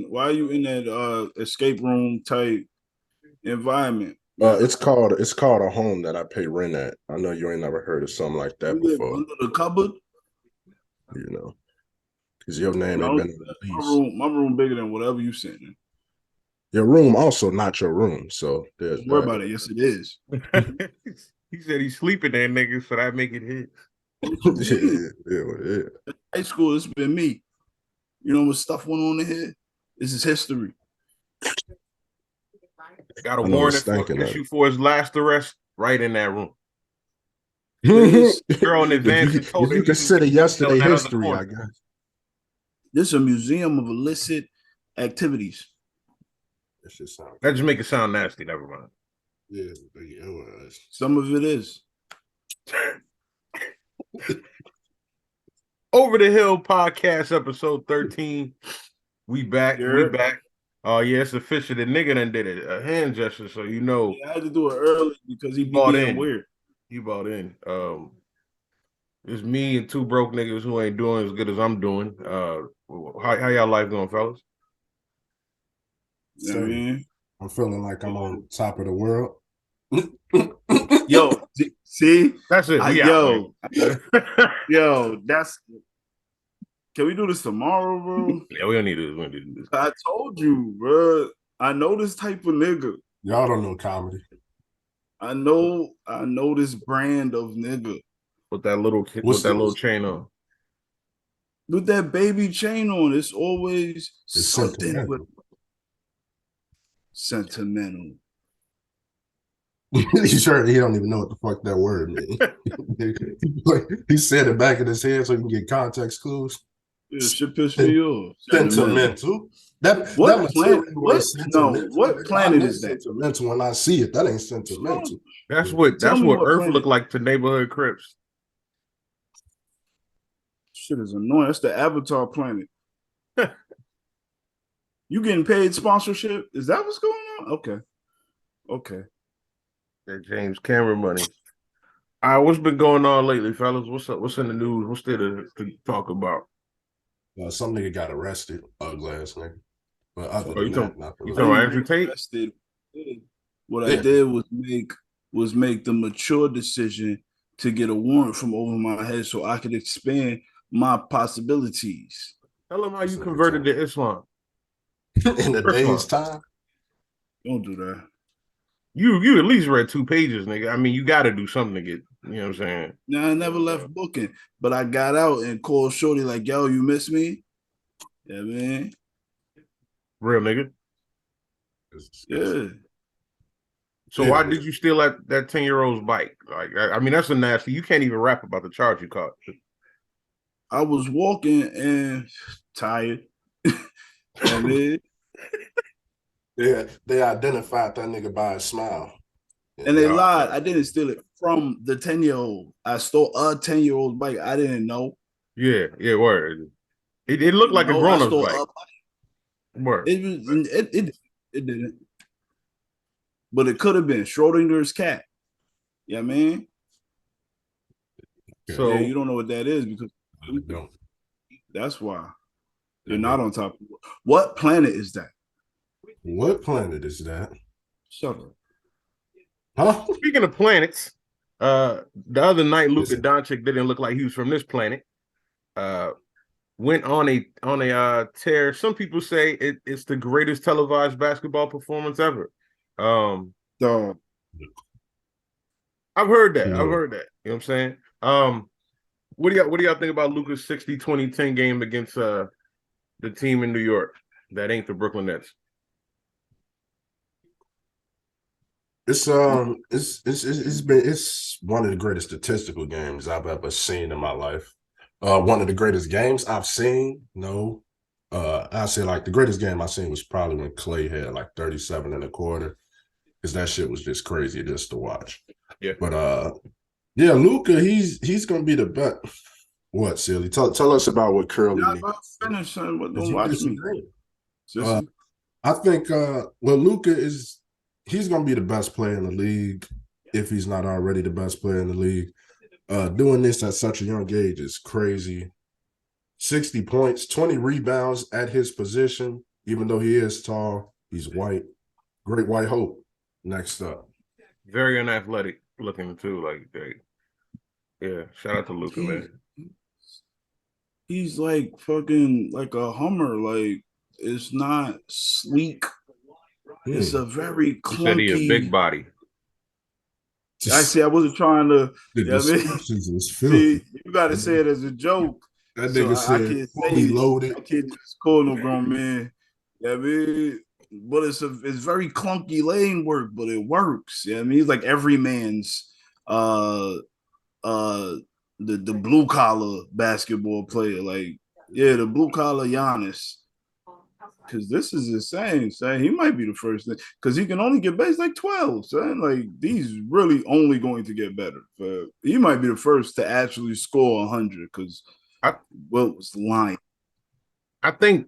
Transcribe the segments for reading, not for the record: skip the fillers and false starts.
Why are you in that escape room type environment? It's called a home that I pay rent at. I know you ain't never heard of something like that You live before. under the cupboard? You know, because your name ain't No, been on the my lease. room bigger than whatever you sent in. Your room also not your room, so there's Don't worry that. about it. Yes, it is. He said he's sleeping there, nigga, so that make it his. What you mean? Yeah. High school, it's been me. You know what stuff went on in here? This is history. Got a I know it's warrant for stinking of issue for his last arrest right in that room. it. Girl in advance and If told her you he can consider get detail in yesterday that other history, I corner. guess. This is a museum of illicit activities. That shit sound That just make it sound nasty. Never mind. yeah, it was. Some of it is. Over the Hill podcast episode 13. We back. You We heard? back. Oh yeah, it's official. The nigga done did it. A hand gesture, so you know Yeah, I had to do it early because he he be bought being in. weird. He bought in. It's me and two broke niggas who ain't doing as good as I'm doing. How y'all life going, fellas? You know what I mean? I'm feeling like I'm on top of the world. Yo, see? That's it. We out, Yo, that's. Can we do this tomorrow, bro? Yeah, we don't need to. We don't need to do this. I told you, bro. I know this type of nigga. Y'all don't know comedy. I know this brand of nigga With that little chain on. with that baby chain on. It's always It's something with sentimental. sentimental. He's sure he don't even know what the fuck that word means. He said it back in his head so he can get context clues. Yeah, shit pissed me off. Sentimental. What planet? What planet is that? Sentimental when I see it. That ain't sentimental. That's what Tell me what Earth planet. looked like to neighborhood Crips. Shit is annoying. That's the Avatar planet. You getting paid sponsorship? Is that what's going on? Okay. That James Cameron money. All right, what's been going on lately, fellas? What's up? What's in the news? What's there to talk about? Some nigga got arrested, ugly ass nigga. But other Oh, than that, not you really. talking about Andrew Tate? What I did was make the mature decision to get a warrant from over my head so I could expand my possibilities. Tell him how you converted to Islam. In the day's time. Don't do that. You at least read 2 pages, nigga. I mean, you got to do something to get. You know what I'm saying? Now I never left booking, but I got out and called Shorty like, "Yo, you miss me?" Yeah, man. Real nigga. Yeah. So why did you steal that 10-year-old's bike? Like, I mean, that's a nasty. You can't even rap about the charge you caught. I was walking and tired. I mean, Yeah, they identified that nigga by his smile. and they lied. I didn't steal it from the 10-year-old. I stole a 10-year-old bike. I didn't know. Yeah, word. It looked like a grown-up's bike. Word. It didn't. But it could have been Schrodinger's cat. Yeah, man. So yeah, you don't know what that is because don't. That's why you're not on top of it. What planet is that? What planet is that? Shut up. Huh? Speaking of planets, the other night Luka Doncic didn't look like he was from this planet. Went on a tear. Some people say it's the greatest televised basketball performance ever. I've heard that. I've heard that. You know what I'm saying? What do y'all think about Luka's 60-20-10 game against the team in New York that ain't the Brooklyn Nets? It's one of the greatest statistical games I've ever seen in my life. One of the greatest games I've seen. No, I say like the greatest game I've seen was probably when Clay had like 37 and a quarter, because that shit was just crazy just to watch. Yeah, but yeah, Luka, he's gonna be the best. What, silly? Tell us about what Curly means. Finish, son, but don't watch me. I think Luka he's gonna be the best player in the league if he's not already the best player in the league. Doing this at such a young age is crazy. 60 points, 20 rebounds at his position. Even though he is tall, he's white. Great white hope. Next up. Very unathletic looking too. Yeah. Shout out to Luka, man. He's like fucking like a Hummer. Like, it's not sleek. It's a very clunky. You said he a big body. I wasn't trying to. The descriptions is filthy. See, you got to say it as a joke. That nigga said, I can't say loaded. I can't just call no grown man. Yeah, I mean, but it's very clunky lane work, but it works. Yeah, I mean, he's like every man's the blue collar basketball player. Like, yeah, the blue collar Giannis. Because this is insane, son. He might be the first thing. Because he can only get better. He's like 12, son. Like, he's really only going to get better. But he might be the first to actually score 100 because Wilt was lying. I think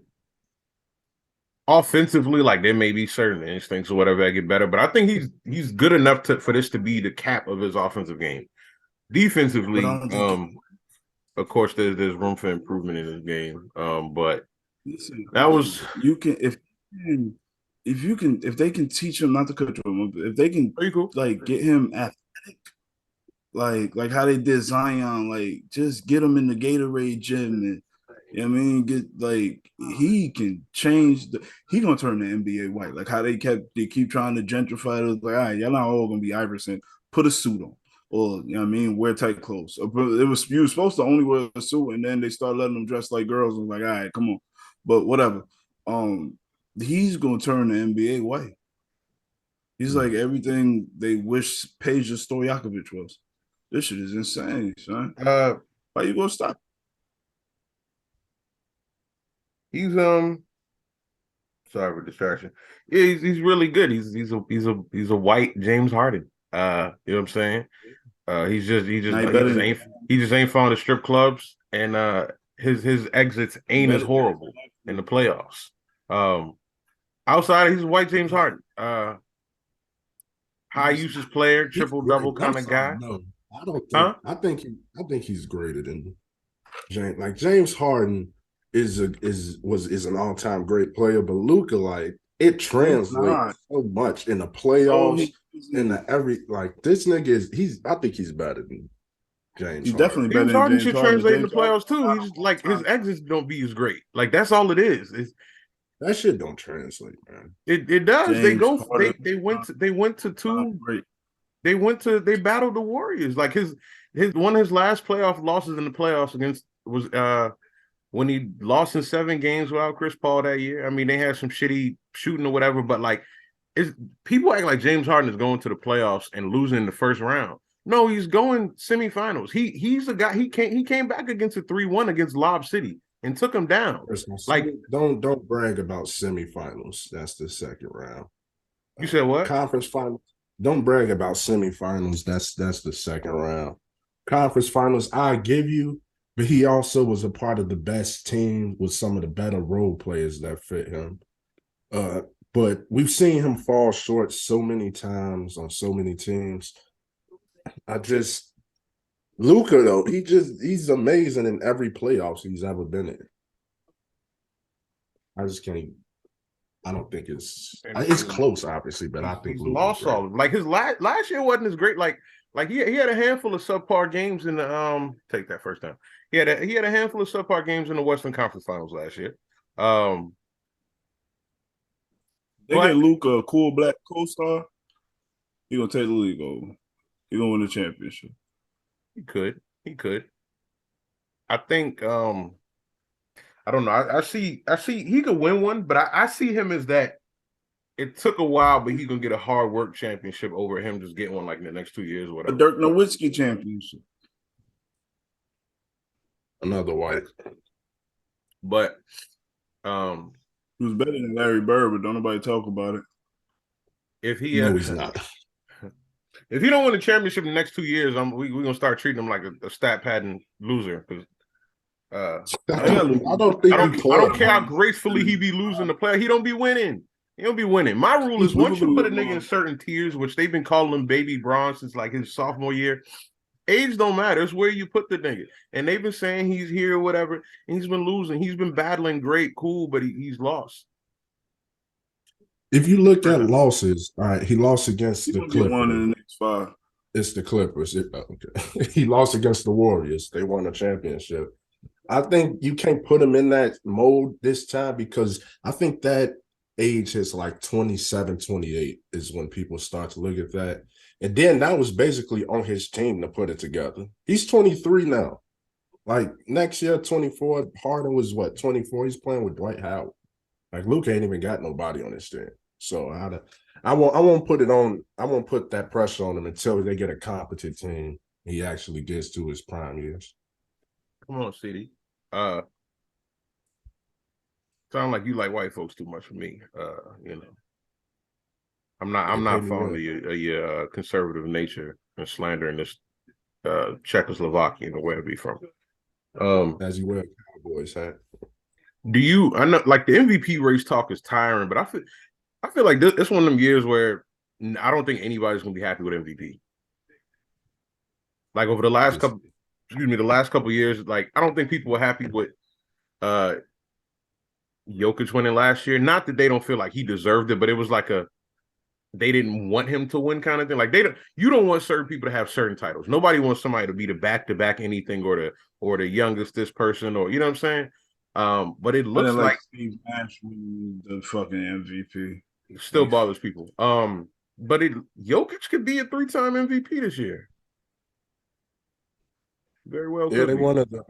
offensively, like, there may be certain instincts or whatever that get better, but I think he's good enough for this to be the cap of his offensive game. Defensively, of course, there's room for improvement in his game. But listen, that was if they can teach him not to cut him, if they can like get him athletic, like how they did Zion, like just get him in the Gatorade gym and you know what I mean, get like he can change he gonna turn the NBA white. Like how they keep trying to gentrify it. Like, all right, y'all not all gonna be Iverson. Put a suit on. Or you know what I mean, wear tight clothes. You were supposed to only wear a suit, and then they started letting them dress like girls. And like, all right, come on. But whatever. He's gonna turn the NBA white. He's like everything they wish Peja Stojakovic was. This shit is insane, son. Why you gonna stop? He's sorry for distraction. Yeah, he's really good. He's a white James Harden. You know what I'm saying? He just ain't found the strip clubs, and his exits ain't as horrible in the playoffs. Outside, he's a white James Harden. High usage player, triple double kind of guy. No, I don't think. I think he's greater than James. Like James Harden is an all time great player, but Luka, like, it translates so much in the playoffs. This nigga I think he's better than James. He's definitely better than Harden. James Should Harden. translate in the playoffs too. He's like his exits don't be as great. Like that's all it is. That shit don't translate, man. It does. They battled the Warriors. Like his one of his last playoff losses in the playoffs was when he lost in 7 games without Chris Paul that year. I mean, they had some shitty shooting or whatever, but like people act like James Harden is going to the playoffs and losing in the first round. No, he's going semifinals. He's a guy. He came back against a 3-1 against Lob City and took him down. Like, don't brag about semifinals. That's the second round. You said what? Conference finals. Don't brag about semifinals. That's the second round. Conference finals, I give you, but he also was a part of the best team with some of the better role players that fit him. But we've seen him fall short so many times on so many teams. Luka, though, he's amazing in every playoffs he's ever been in. I don't think it's close, obviously, but I think he's lost all of them. Like his last year wasn't as great. Like he had a handful of subpar games in the take that first down. He had a handful of subpar games in the Western Conference Finals last year. They get Luka a cool black co-star. He gonna take the league over. He gonna win the championship. He could. I think. I don't know. I see he could win one, but I see him as that. It took a while, but he's gonna get a hard work championship over him just getting one like in the next 2 years or whatever. A Dirk Nowitzki championship. Another white. But he was better than Larry Bird, but don't nobody talk about it. No, he's not. If he don't win the championship in the next 2 years, we're gonna start treating him like a stat padding loser. Because I don't care how gracefully he be losing the play. He don't be winning. He don't be winning. My rule is once you put a nigga in certain tiers, which they've been calling him Baby Braun since like his sophomore year, age don't matter. It's where you put the nigga. And they've been saying he's here or whatever, and he's been losing. He's been battling great, cool, but he's lost. If you look at losses, all right, he lost against the Clippers. One in the next 5. It's the Clippers. Okay. He lost against the Warriors. They won a championship. I think you can't put him in that mode this time because I think that age is like 27, 28 is when people start to look at that. And then that was basically on his team to put it together. He's 23 now. Like next year, 24. Harden was what, 24? He's playing with Dwight Howard. Like Luka ain't even got nobody on his team. So I won't put it on. I won't put that pressure on him until they get a competent team. He actually gets to his prime years. Come on, CD. Sound like you like white folks too much for me. You know, I'm not fond of your conservative nature and slandering this Czechoslovakian or where it be from. As you wear Cowboys hat. Do you? I know, like the MVP race talk is tiring, but I feel like it's one of them years where I don't think anybody's gonna be happy with MVP. Like over the last couple years, like I don't think people were happy with Jokic winning last year. Not that they don't feel like he deserved it, but it was like they didn't want him to win kind of thing. Like you don't want certain people to have certain titles. Nobody wants somebody to be the back-to-back anything or the youngest this person or you know what I'm saying. But it looks like Steve Nash winning the fucking MVP. Still bothers people. But Jokic could be a 3-time MVP this year. Very well. Yeah, they wanted the.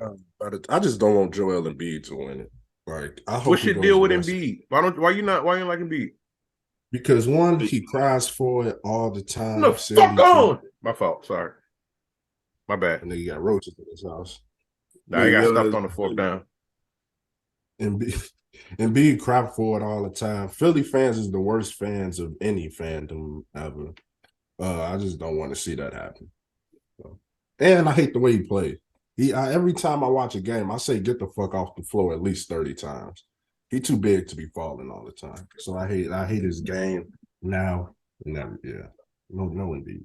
I just don't want Joel Embiid to win it. Like, I hope. What's your deal with Embiid? Why you not like Embiid? Because one, he cries for it all the time. No, fuck on. My fault. Sorry. My bad. And then you got roaches in his house. Nah, he got stuffed on the 4th down. Embiid cry for it all the time. Philly fans is the worst fans of any fandom ever. I just don't want to see that happen. So. And I hate the way he played. Every time I watch a game, I say get the fuck off the floor at least 30 times. He too big to be falling all the time. So I hate his game now. Never, yeah. No Embiid.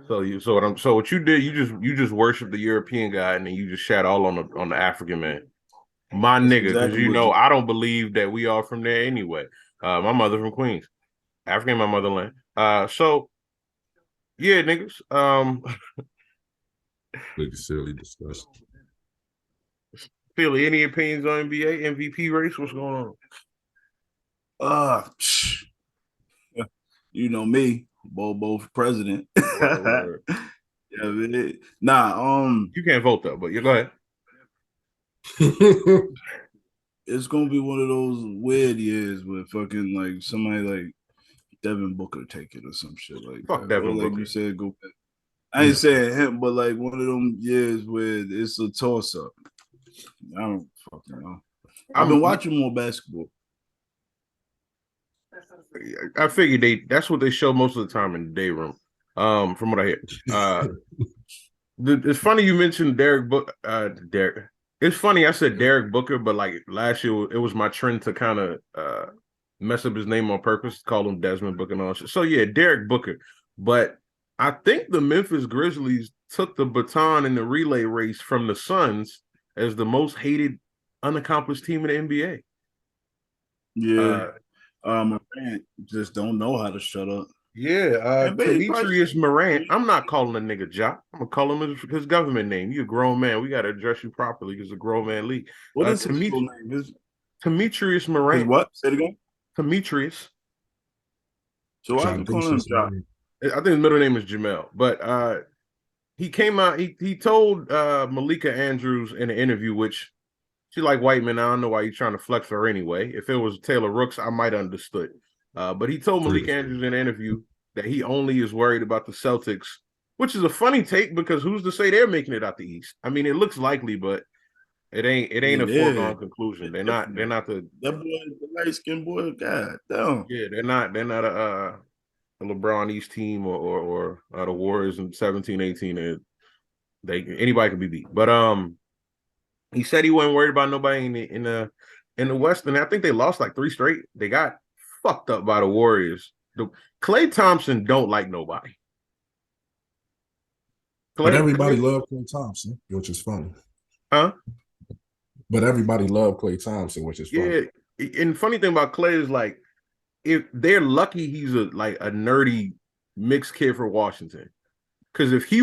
So what you did, you just worship the European guy and then you just shat all on the African man. My nigga, because exactly I don't believe that we are from there anyway. My mother from Queens. African, my motherland. So yeah, niggas. Look silly disgusting. Philly, any opinions on NBA MVP race? What's going on? You know me, Bobo for president. Word. Yeah, you can't vote though, but you go ahead. It's gonna be one of those weird years where fucking like somebody like Devin Booker take it or some shit like Fuck that. Devin or like Booker. You said, go. I ain't saying him, but like one of them years where it's a toss up. I don't fucking know. I've been watching more basketball. I figured that's what they show most of the time in the day room. From what I hear. It's funny you mentioned Derek. It's funny I said Derek Booker, but like last year it was my trend to kind of mess up his name on purpose, call him Desmond Booker and all shit. So yeah, Derek Booker. But I think the Memphis Grizzlies took the baton in the relay race from the Suns as the most hated, unaccomplished team in the NBA. Yeah. Morant just don't know how to shut up. Yeah, Demetrius Morant. I'm not calling a nigga Jock. I'm gonna call him his government name. You a grown man. We gotta address you properly because it's a grown man league. What is his full name? Demetrius Morant. His what? Say it again. Demetrius. So why are you calling him Jock? I think his middle name is Jamel. But he came out. He told Malika Andrews in an interview, which she like white men. I don't know why you're trying to flex her anyway. If it was Taylor Rooks, I might have understood. But he told Malik Andrews in an interview that he only is worried about the Celtics, which is a funny take because who's to say they're making it out the East? I mean, it looks likely, but it ain't a foregone conclusion. They're not the that boy, the light skinned boy. God damn. Yeah, they're not a LeBron East team or the Warriors in 17, 18. Anybody could be beat. But he said he wasn't worried about nobody in the West, and I think they lost like 3 straight. They got fucked up by the Warriors. Klay Thompson don't like nobody. But everybody loved Klay Thompson, which is funny. Huh? But everybody loved Klay Thompson, which is funny. Yeah, and the funny thing about Klay is like, if they're lucky, he's a nerdy mixed kid for Washington. Because if he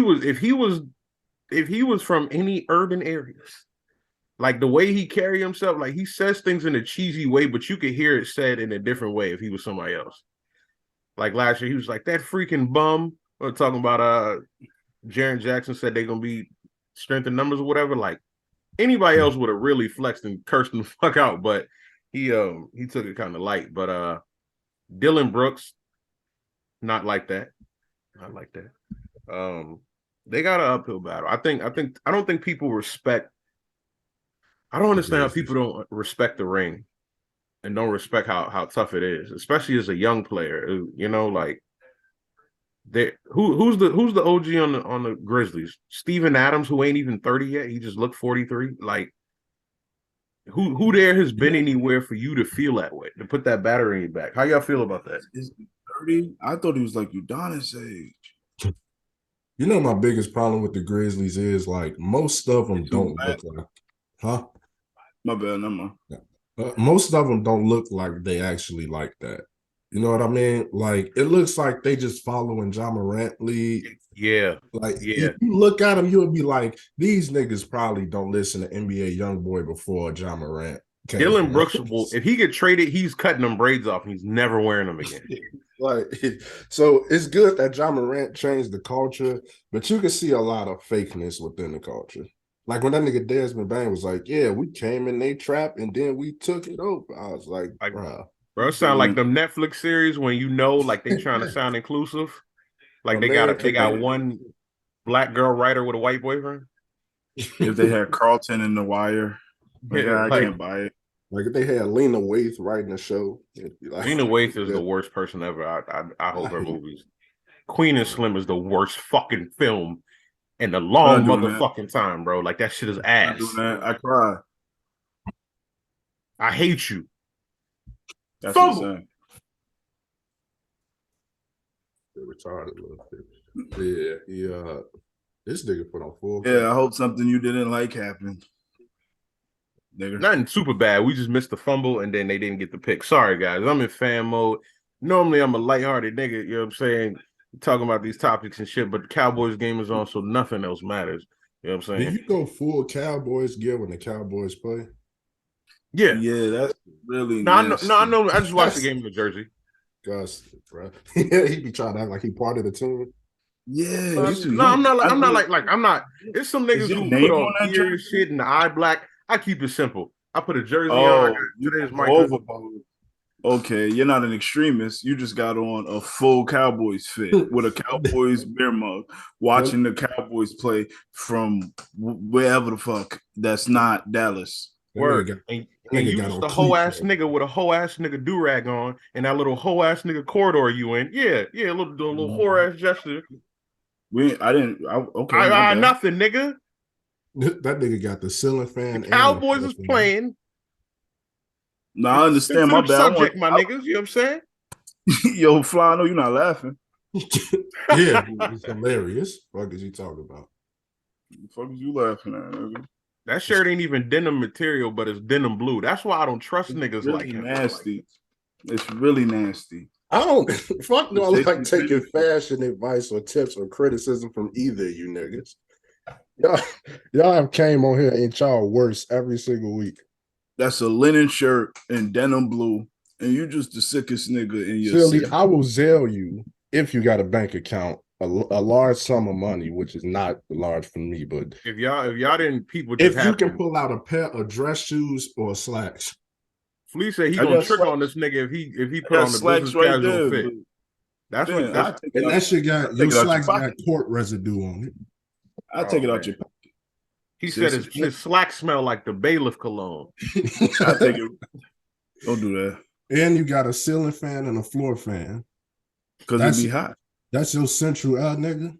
was from any urban areas, like the way he carry himself, like he says things in a cheesy way, but you could hear it said in a different way if he was somebody else. Like last year, he was like, that freaking bum. We're talking about Jaren Jackson said they're gonna be strength in numbers or whatever. Like anybody else would have really flexed and cursed him the fuck out, but he took it kind of light. But Dylan Brooks, not like that. Not like that. They got an uphill battle. I don't think people respect. I don't understand how people don't respect the ring and don't respect how tough it is, especially as a young player. You know, like who's the OG on the Grizzlies? Steven Adams, who ain't even 30 yet. He just looked 43. Like who there has been anywhere for you to feel that way, to put that battery in your back? How y'all feel about that? Is he 30? I thought he was like Udonis age. You know, my biggest problem with the Grizzlies is like most of them don't look like, huh? My bad, no more. Most of them don't look like they actually like that. You know what I mean? Like it looks like they just following Ja Morant lead. Yeah. Like if you look at them, you'll be like, these niggas probably don't listen to NBA YoungBoy before Ja Morant. Dylan Brooks, if he get traded, he's cutting them braids off and he's never wearing them again. Like, so it's good that Ja Morant changed the culture, but you can see a lot of fakeness within the culture. Like when that nigga Desmond Bain was like, yeah, we came in they trap and then we took it over. I was like, bro, it sound like them Netflix series when you know, like they trying to sound inclusive. Like they got one black girl writer with a white boyfriend. If they had Carlton in The Wire, I can't buy it. Like if they had Lena Waithe writing the show. Like, Lena Waithe is the worst person ever. I hope her movies. Queen and Slim is the worst fucking film in a long motherfucking time, bro. Like that shit is ass. I cry. I hate you. That's insane. They're retarded little bit. Yeah. This nigga put on full. Yeah, I hope something you didn't like happened. Nigga. Nothing super bad. We just missed the fumble and then they didn't get the pick. Sorry, guys. I'm in fan mode. Normally, I'm a lighthearted nigga. You know what I'm saying? Talking about these topics and shit, but the Cowboys game is on, so nothing else matters. You know what I'm saying? Did you go full Cowboys gear when the Cowboys play? Yeah. Yeah, that's really nasty. I know. I just watched the game in the jersey. Gus, bro. He be trying to act like he part of the team. Yeah. I'm not. It's some niggas who put on gear shit and the eye black. I keep it simple. I put a jersey on. Today's my Okay, you're not an extremist. You just got on a full Cowboys fit with a Cowboys beer mug, watching the Cowboys play from wherever the fuck that's not Dallas. Word. And you just a whole ass nigga with a whole ass nigga do-rag on and that little whole ass nigga corridor you in. Yeah, a little whore ass gesture. Nothing, nigga. That nigga got the ceiling fan. The Cowboys is playing. No, I understand. My bad. Subject, my niggas. You know what I'm saying? Yo, Fly, I know you're not laughing. Yeah, it's hilarious. What is he talking about? The fuck is you laughing at, nigga? That shirt ain't even denim material, but it's denim blue. That's why I don't trust niggas really like him. Nasty. It's really nasty. I don't fuck no like taking fashion advice or tips or criticism from either of you niggas. Y'all have came on here and y'all worse every single week. That's a linen shirt and denim blue, and you just the sickest nigga in your city. I will Zelle you if you got a bank account a large sum of money, which is not large for me, but if y'all didn't people just if you can pull out a pair of dress shoes or slacks. Flea said he gonna trick on this nigga if he put on the business right casual fit. That's what that shit got your slacks got court residue on it. I'll take it out your pocket. He said his slacks smell like the bailiff cologne. I take it. Don't do that. And you got a ceiling fan and a floor fan. Because it'd be hot. That's your central air, nigga.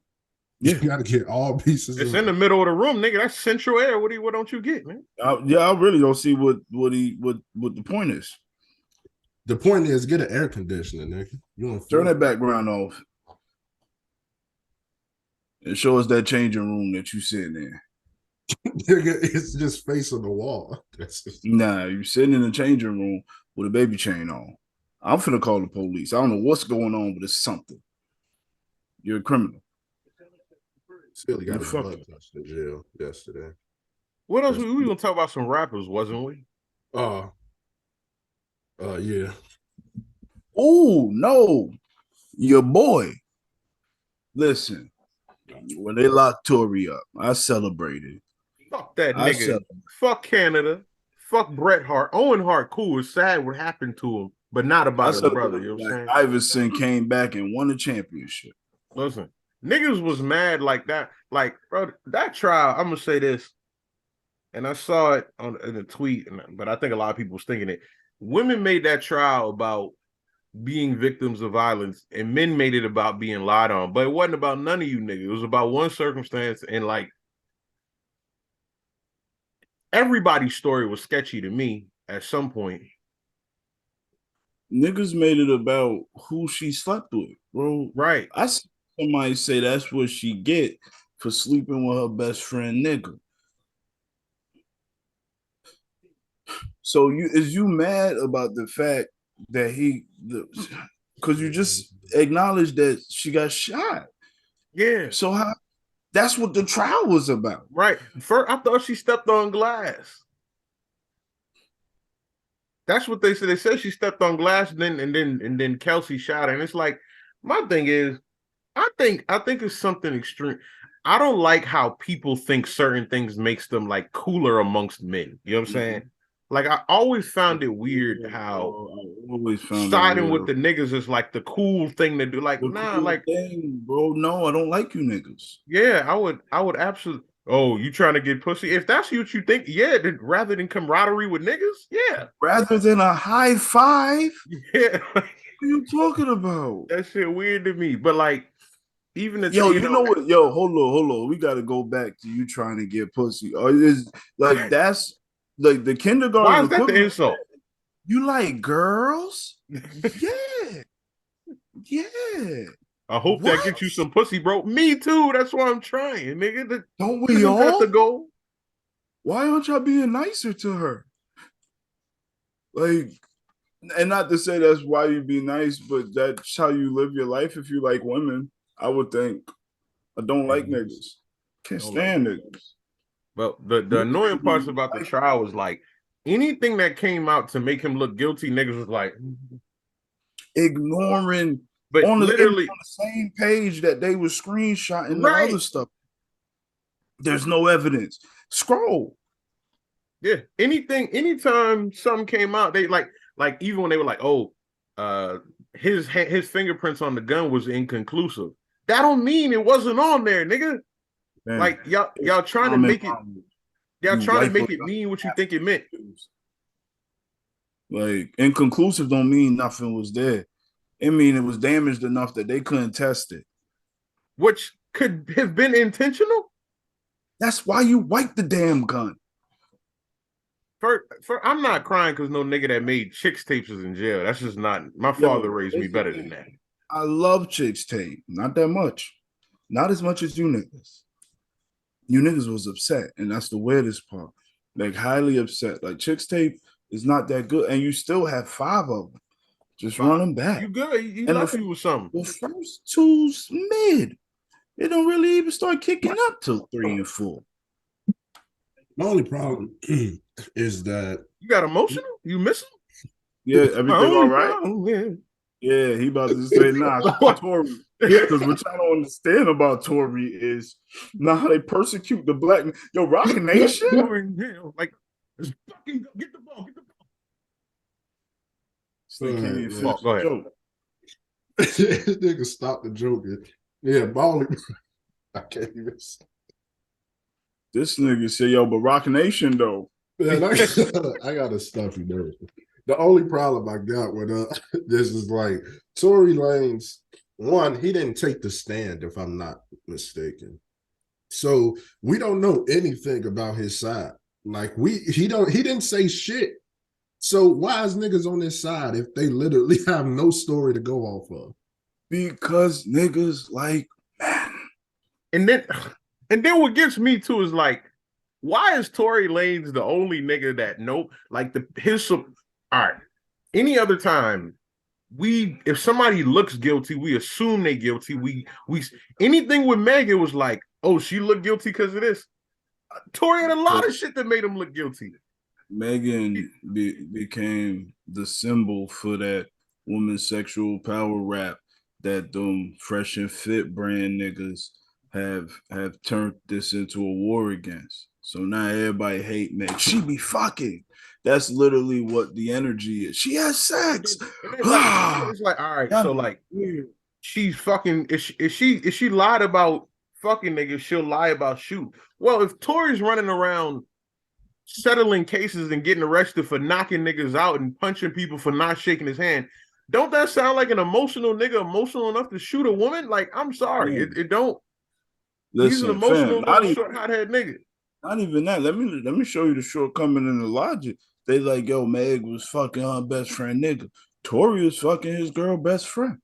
Yeah. You gotta get all pieces. It's in the middle of the room, nigga. That's central air. What don't you get, man? I really don't see what the point is. The point is get an air conditioner, nigga. You want turn that background off. And show us that changing room that you sitting in. It's just facing the wall. Nah, you sitting in the changing room with a baby chain on. I'm finna call the police. I don't know what's going on, but it's something. You're a criminal. Silly got his butt touched in jail yesterday. What else? We were gonna talk about some rappers, wasn't we? Yeah. Oh no, your boy. Listen, when they locked Tory up, I celebrated. Fuck that nigga. Fuck Canada. Fuck Bret Hart. Owen Hart, cool. It's sad what happened to him, but not about his brother. You know what I'm saying? Iverson came back and won the championship. Listen, niggas was mad like that. Like, bro, that trial, I'm gonna say this, and I saw it in a tweet, but I think a lot of people was thinking it. Women made that trial about being victims of violence, and men made it about being lied on. But it wasn't about none of you niggas. It was about one circumstance, and like everybody's story was sketchy to me at some point. Niggas made it about who she slept with, bro. Right. I see somebody say that's what she get for sleeping with her best friend nigga. So is you mad about the fact that because you just acknowledged that she got shot. Yeah. So that's what the trial was about. Right. First, I thought she stepped on glass. That's what they said. They said she stepped on glass, and then Kelsey shot her. And it's like, my thing is, I think it's something extreme. I don't like how people think certain things makes them like cooler amongst men. You know what I'm saying? Like, I always found it weird how siding with the niggas is like the cool thing to do. Like, nah, like, bro, no, I don't like you niggas. Yeah, I would absolutely. Oh, you trying to get pussy? If that's what you think, yeah, rather than camaraderie with niggas, yeah. Rather than a high five, yeah. What are you talking about? That shit weird to me. But like, even the you know what? Yo, hold on. We got to go back to you trying to get pussy. Or is like that's like the kindergarten. Why is that the insult? You like girls? Yeah, yeah. I hope that gets you some pussy, bro. Me too. That's why I'm trying, nigga. Don't we all have to go? Why aren't y'all being nicer to her? Like, and not to say that's why you be nice, but that's how you live your life. If you like women, I would think. I don't like niggas. Can't stand niggas. But the annoying parts about the trial was like anything that came out to make him look guilty, niggas was like ignoring. But literally on the same page that they were screenshotting the other stuff. There's no evidence. Scroll. Yeah. Anytime something came out, they like even when they were like, oh, his fingerprints on the gun was inconclusive. That don't mean it wasn't on there, nigga. Man, like y'all trying to make it. Y'all trying to make it mean what you think it meant. Like inconclusive don't mean nothing was there. I mean, it was damaged enough that they couldn't test it. Which could have been intentional. That's why you wipe the damn gun. I'm not crying because no nigga that made chicks tapes is in jail. That's just not. My father raised me better than that. I love chicks tape. Not that much. Not as much as you niggas. You niggas was upset. And that's the weirdest part. Like, highly upset. Like, chicks tape is not that good. And you still have 5 of them. Just run them back. You good? You lucky with something. The first 2's mid. It don't really even start kicking up till 3 and 4. My only problem is that you got emotional. You miss him? Yeah, everything all right. Yeah, he about to say nah. Tory, because what y'all don't understand about Tory is now how they persecute the black. Yo, Rock Nation, like, fucking get the ball. They can't even finish Go ahead. Joke. This nigga stop the joke. Yeah, Balling. I can't even say. This nigga say, yo, but Rock Nation, though. Man, I got a stuffy nose. The only problem I got with this is like Tory Lanez, one, he didn't take the stand, if I'm not mistaken. So we don't know anything about his side. Like he didn't say shit. So why is niggas on this side if they literally have no story to go off of? Because niggas like, man, And then what gets me too is like, why is Tory Lanez the only nigga that all right. Any other time, if somebody looks guilty, we assume they guilty. We anything with Megan was like, oh, she looked guilty because of this. Tory had a lot of shit that made him look guilty. Megan became the symbol for that woman's sexual power rap that them Fresh and Fit brand niggas have turned this into a war against. So now everybody hate Meg. She be fucking. That's literally what the energy is. She has sex. It's like, all right, so like she's fucking if she lied about fucking niggas, she'll lie about shoot. Well, if Tory's running around settling cases and getting arrested for knocking niggas out and punching people for not shaking his hand, don't that sound like an emotional nigga emotional enough to shoot a woman? Like, I'm sorry, it don't. Listen, he's an emotional fam, short hot-head nigga. Not even that. Let me show you the shortcoming in the logic. They like, yo, Meg was fucking her best friend nigga. Tory was fucking his girl best friend.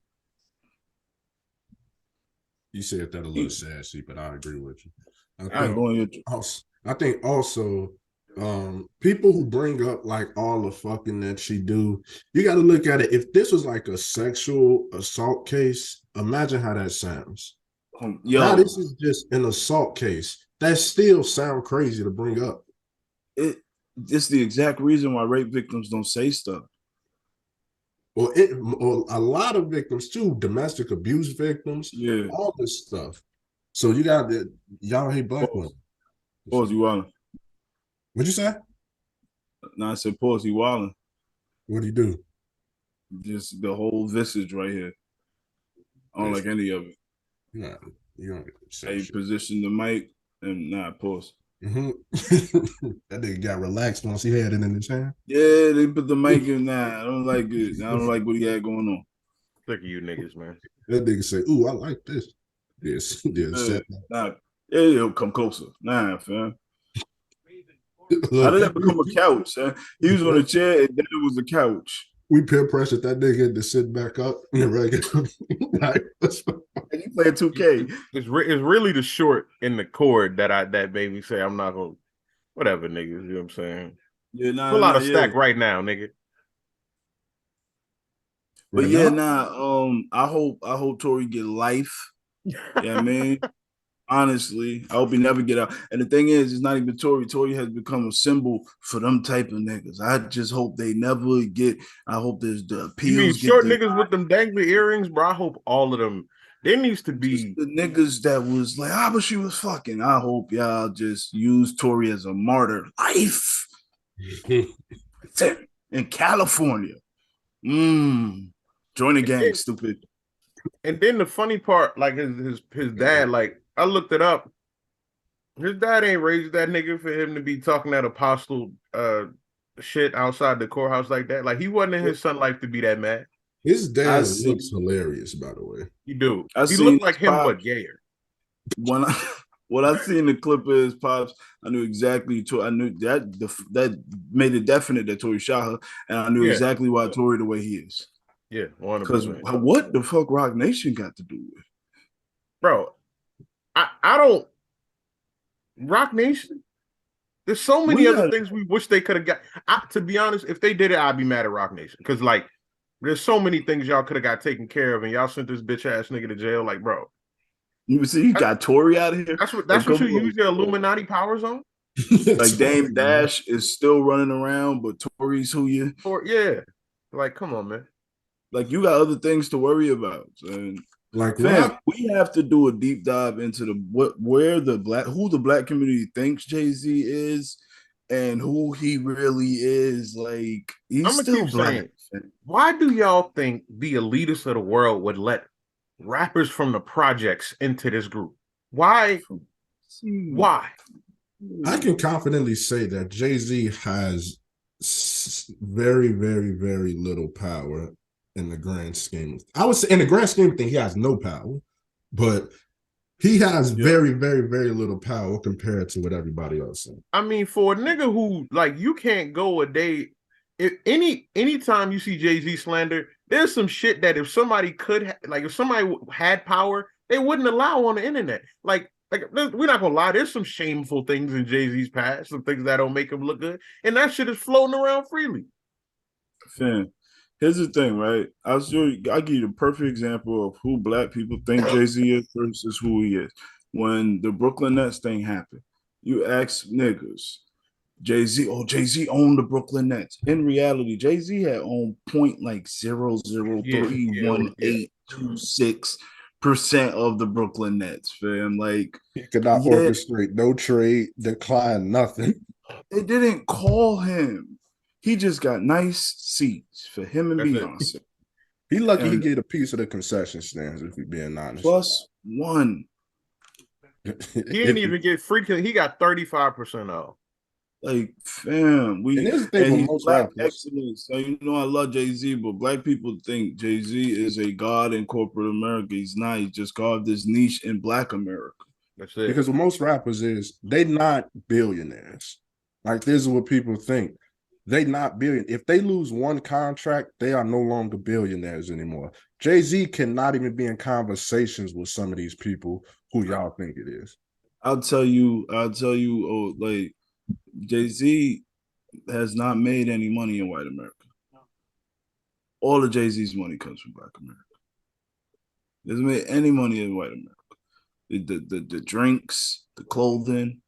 You said that a little sassy, but I agree with you. I think also people who bring up like all the fucking that she do, you got to look at it. If this was like a sexual assault case, imagine how that sounds. Now this is just an assault case. That still sound crazy to bring up. It's the exact reason why rape victims don't say stuff. Well, a lot of victims too, domestic abuse victims, all this stuff. So you got that. Y'all hate black women. Pause, you wildin'. What'd you say? No, I said pause, you wildin'. What'd he do? Just the whole visage right here. I don't like any of it. Nah, you don't say shit. Position the mic and pause. Mm-hmm. That nigga got relaxed once he had it in his hand. Yeah, they put the mic in. I don't like it. I don't like what he had going on. Look at you niggas, man. That nigga say, "Ooh, I like this." It'll come closer. Nah, fam. How did that become a couch? He was on a chair and then it was a couch. We peer pressured that nigga to sit back up. Right? And you playing 2K. It's really the short in the cord that made me say I'm not gonna whatever niggas. You know what I'm saying? Yeah, pull out a stack right now, nigga. But I hope Tory get life. Yeah, I mean. Honestly, I hope he never get out. And the thing is, it's not even Tory. Tory has become a symbol for them type of niggas. I just hope they never get. I hope there's the appeals. You mean short niggas with them dangly earrings, bro? I hope all of them. There needs to be just the niggas that was like, but she was fucking. I hope y'all just use Tory as a martyr. Life in California. Join the gang, stupid. And then the funny part, like his dad, like. I looked it up. His dad ain't raised that nigga for him to be talking that apostle shit outside the courthouse like that. Like he wasn't in his son life to be that mad. His dad looks hilarious, by the way. He do. He looked like him, but gayer. When I seen the clip of his pops, I knew exactly. I knew that made it definite that Tory shot her, and I knew exactly why Tory the way he is. Yeah, 100%. Because what the fuck Rock Nation got to do with, bro? I don't Rock Nation. There's so many other things we wish they could have got. To be honest, if they did it, I'd be mad at Rock Nation because like there's so many things y'all could have got taken care of, and y'all sent this bitch ass nigga to jail. Like, bro, you see, you got Tory out of here. That's what you use your Illuminati powers on. Like Dame Dash is still running around, but Tory's who you. Like come on, man. Like you got other things to worry about. And like we have to do a deep dive into who the black community thinks Jay-Z is and who he really is. Like he's still black. Why do y'all think the elitists of the world would let rappers from the projects into this group? Why? I can confidently say that Jay-Z has very, very, very little power in the grand scheme. I would say in the grand scheme of things, he has no power, but he has very, very, very little power compared to what everybody else says. I mean, for a nigga who like you can't go a day. If anytime you see Jay-Z slander, there's some shit that if somebody had power, they wouldn't allow on the internet. Like Like, we're not gonna lie. There's some shameful things in Jay-Z's past, some things that don't make him look good, and that shit is floating around freely. Fam, here's the thing, right? I'll give you the perfect example of who black people think Jay-Z is versus who he is. When the Brooklyn Nets thing happened, you ask niggas, Jay-Z owned the Brooklyn Nets. In reality, Jay-Z had owned point like 0.0318226% of the Brooklyn Nets, fam. Like, he could not orchestrate no trade, decline, nothing. They didn't call him. He just got nice seats for him and Beyonce. He lucky he get a piece of the concession stands, if we're being honest. +1. He didn't even get free. He got 35% off. Like, fam, he's black excellence. So, you know, I love Jay-Z, but black people think Jay-Z is a god in corporate America. He's not. He just carved this niche in black America. That's it. Because what most rappers is, they not billionaires. Like, this is what people think. They not billion. If they lose one contract, they are no longer billionaires anymore. Jay-Z cannot even be in conversations with some of these people who y'all think it is. I'll tell you, like, Jay-Z has not made any money in white America. All of Jay-Z's money comes from black America. He hasn't made any money in white America. The drinks, the clothing,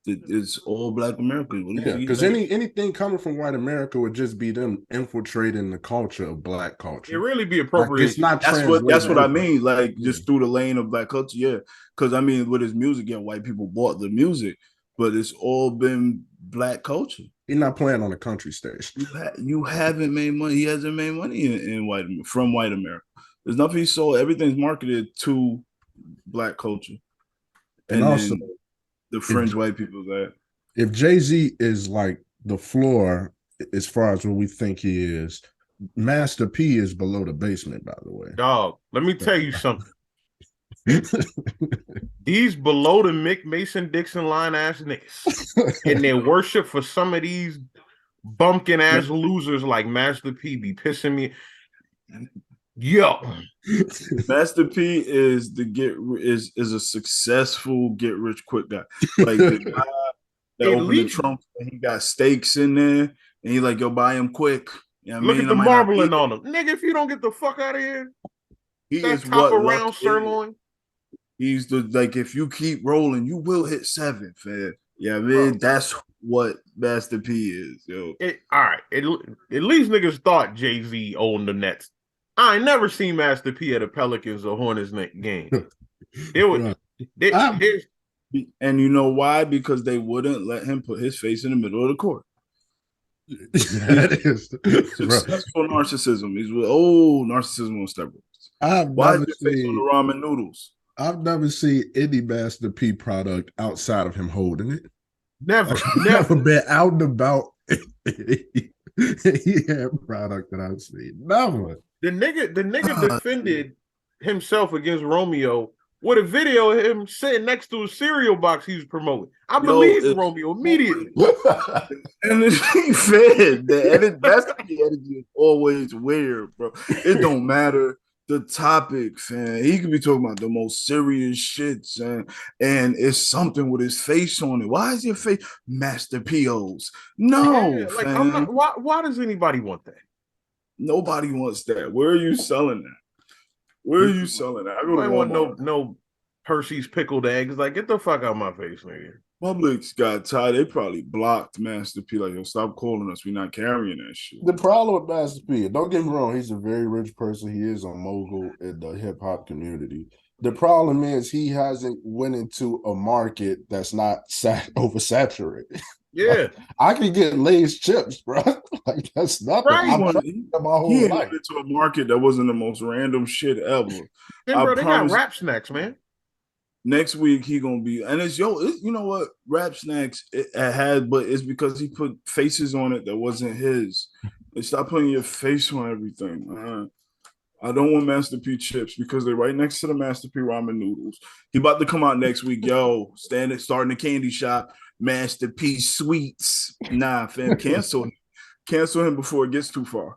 it's all black American. Yeah, because anything coming from white America would just be them infiltrating the culture of black culture. It really be appropriate. Like, it's not. That's what I mean. Like, just through the lane of black culture. Yeah, because I mean, with his music, yeah, white people bought the music, but it's all been black culture. He's not playing on a country stage. You haven't made money. He hasn't made money from white America. There's nothing he sold. Everything's marketed to black culture, and also the fringe white people that. If Jay-Z is like the floor as far as what we think he is, Master P is below the basement, by the way. Dog, let me tell you something. These below the Mick Mason Dixon line ass niggas and their worship for some of these bumpkin ass losers like Master P be pissing me. Yo, Master P is is a successful get rich quick guy. Like, the guy that opened the trunk and he got steaks in there, and he like, yo, buy him quick. You know what look I mean? at the marbling on him, nigga. If you don't get the fuck out of here, he that is top what around sirloin. He's like, if you keep rolling, you will hit 7, fam. Yeah, man, that's what Master P is, yo. All right, at least niggas thought Jay-Z owned the Nets. I ain't never seen Master P at a Pelicans or Hornets game. And you know why? Because they wouldn't let him put his face in the middle of the court. That is successful narcissism. He's with narcissism on steroids. Why is your face on the ramen noodles? I've never seen any Master P product outside of him holding it. Never been out and about. He had product that I've seen. Never. The nigga defended himself against Romeo with a video of him sitting next to a cereal box he was promoting. I believe Romeo immediately. And he fed the Master P energy is always weird, bro. It don't matter the topic, fam. He could be talking about the most serious shits, and it's something with his face on it. Why is your face Master P.O.'s? No, like, fam. Why does anybody want that? Nobody wants that. Where are you selling that? Where are you selling that? I go to Walmart. Want no Hershey's pickled eggs. Like, get the fuck out of my face, nigga. Publix got tired. They probably blocked Master P. Like, yo, stop calling us. We're not carrying that shit. The problem with Master P, don't get me wrong, he's a very rich person. He is a mogul in the hip hop community. The problem is he hasn't went into a market that's not oversaturated. Yeah, like, I can get Lay's chips, bro. Like, that's nothing. Right. He went into a market that wasn't the most random shit ever. Bro, they got rap snacks, man. Next week he gonna be, and you know what, Rap Snacks it had, but it's because he put faces on it that wasn't his. Stop putting your face on everything. I don't want Master P chips because they're right next to the Master P ramen noodles. He about to come out next week, yo. Starting the candy shop, Master P sweets. Nah, fam, cancel him before it gets too far.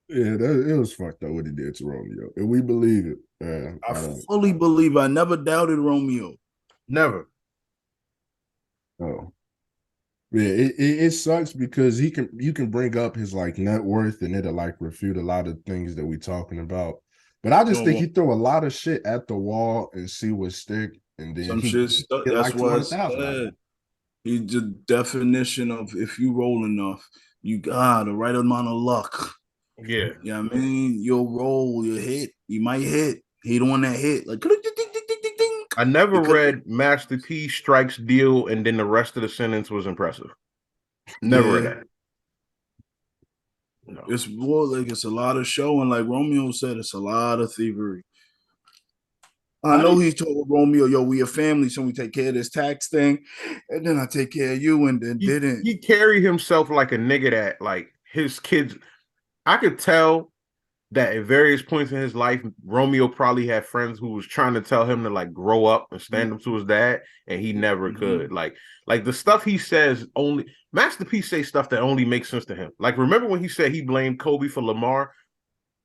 Yeah, it was fucked up what he did to Romeo, and we believe it. I fully believe. I never doubted Romeo. Never. Oh. Yeah, it sucks because you can bring up his like net worth and it'll like refute a lot of things that we're talking about. But I just think he throw a lot of shit at the wall and see what stick, and then Some shit stuck. That's like what I said. He's the definition of if you roll enough, you got the right amount of luck. Yeah. You know what I mean? You'll roll, you'll hit, you might hit. He the one that hit. Like ding, ding, ding, ding, ding. I never read Master P strikes deal and then the rest of the sentence was impressive. Never read that. No. It's more like it's a lot of showing. Like Romeo said, it's a lot of thievery. I know he told Romeo, yo, we a family, so we take care of this tax thing, and then I take care of you, and then didn't. He carried himself like a nigga that, like, his kids, I could tell that at various points in his life, Romeo probably had friends who was trying to tell him to, like, grow up and stand up to his dad, and he never could. Like the stuff he says only, Master P say stuff that only makes sense to him. Like, remember when he said he blamed Kobe for Lamar?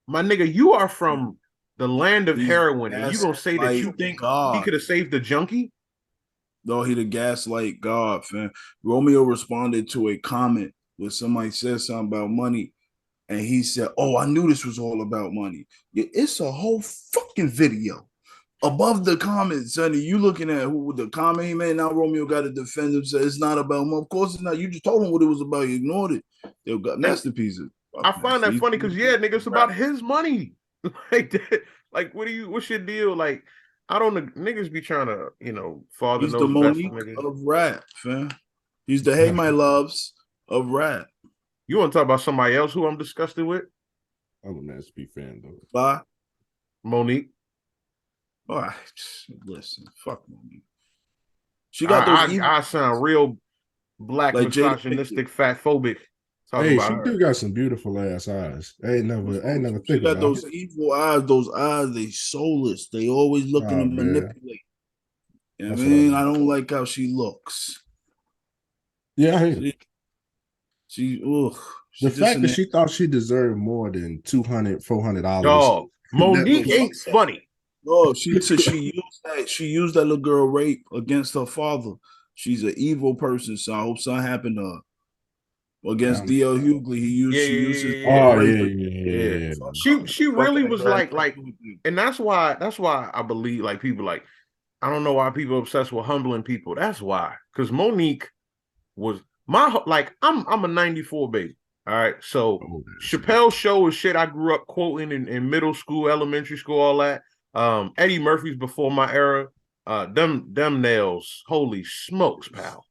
My nigga, you are from the land of heroin, and you gonna say that you think he could have saved the junkie? No, he the gaslight God, fam. Romeo responded to a comment where somebody said something about money, and he said, "Oh, I knew this was all about money." It's a whole fucking video above the comments, Sonny. You looking at who the comment he made? Now Romeo got to defend himself. It's not about money. Of course, it's not. You just told him what it was about. You ignored it. They got masterpieces. I find that funny because nigga, it's about his money. Like that, like what's your deal? Like, I don't know, niggas be trying to, father He's knows the Monique best of rap, fam. He's the hey my loves of rap. You want to talk about somebody else who I'm disgusted with? I'm an SP fan though. Bye. Monique. All right, listen, fuck Monique. She got those evil. I sound real black, like misogynistic, fat phobic. Hey, she do got some beautiful ass eyes. I ain't never think she got those evil eyes. Those eyes, they soulless. They always looking to manipulate. You know what I mean? I don't like how she looks. Yeah, I hate she the fact that she thought she deserved more than $200-$400. Dog, Monique ain't funny. No, she used that little girl rape against her father. She's an evil person, so I hope something happened to her. Against D.L. Hughley, she used his She really was like, and that's why I believe, like, people like, I don't know why people are obsessed with humbling people. That's why, because Monique was I'm a 94 baby. All right, so Chappelle's Show is shit I grew up quoting in middle school, elementary school, all that. Eddie Murphy's before my era. Them nails, holy smokes, pal.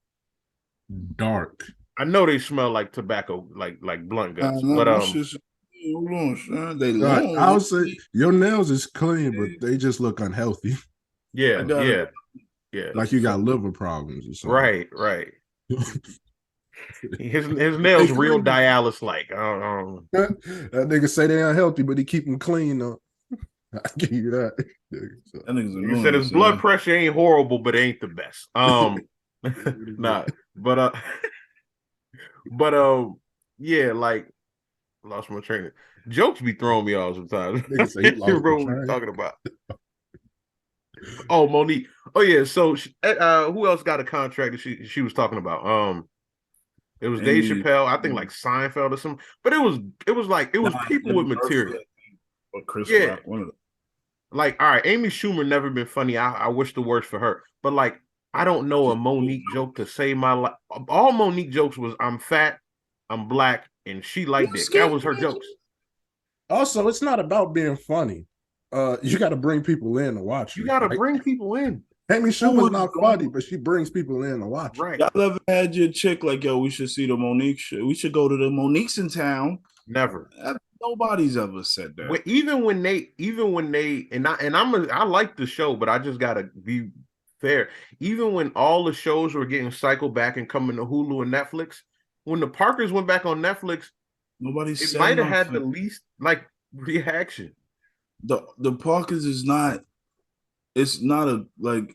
Dark. I know they smell like tobacco, like blunt guts. But hold on, son. They long. I would say your nails is clean, but they just look unhealthy. Yeah. Like you got liver problems or something. Right. His nails real Dialis like. That nigga say they unhealthy, but he keep them clean though. I give you that. He said his blood pressure ain't horrible, but it ain't the best. Nah, but yeah, like, lost my train. Jokes be throwing me off sometimes. Nigga say he lost what we talking about. Oh, Monique. Oh yeah. So who else got a contract that she was talking about? It was Dave Chappelle. I think like Seinfeld or something. But it was people with material. Or Chris Rock, one of them. Like, all right, Amy Schumer never been funny. I wish the worst for her. But like, I don't know a Monique joke to save my life. All Monique jokes was I'm fat, I'm black, and she liked it. That was her jokes. Also, it's not about being funny. You got to bring people in to watch. You got to bring people in. Amy Schumer's not funny, but she brings people in to watch. Right. Y'all ever had your chick like, yo, we should see the Monique show. We should go to the Monique's in town. Never. Nobody's ever said that. Even when they, I like the show, but I just gotta be fair. Even when all the shows were getting cycled back and coming to Hulu and Netflix, when the Parkers went back on Netflix, it might have had the least like reaction. The Parkers is not. It's not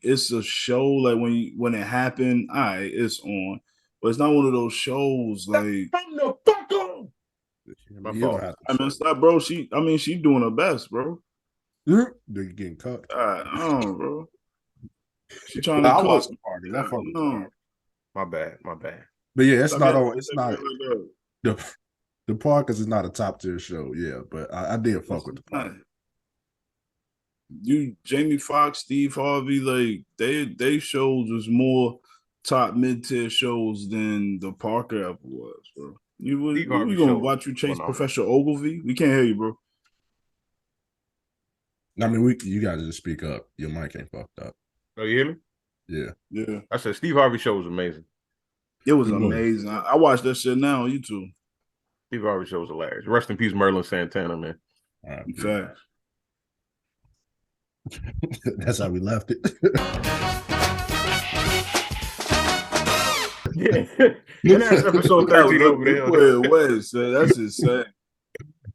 it's a show like when it happened, all right, it's on, but it's not one of those shows like. My fault. I mean, it's not, bro. She doing her best, bro. They're getting cooked. No, bro. She trying to I cook. watched the party. I fuck with no. My bad. But yeah, it's not on. It's not the Parkers is not a top tier show. Yeah, but I did fuck with the party. Jamie Foxx, Steve Harvey, like they shows was more top mid tier shows than the Parker ever was, bro. We gonna watch you chase Professor Ogilvy? We can't hear you, bro. I mean, you gotta just speak up. Your mic ain't fucked up. Oh, you hear me? Yeah. I said Steve Harvey show was amazing. It was amazing. I watched that shit now on YouTube. Steve Harvey show was hilarious. Rest in peace, Merlin Santana, man. In fact. That's how we left it. Yeah, that's episode 13 over there. So that's insane.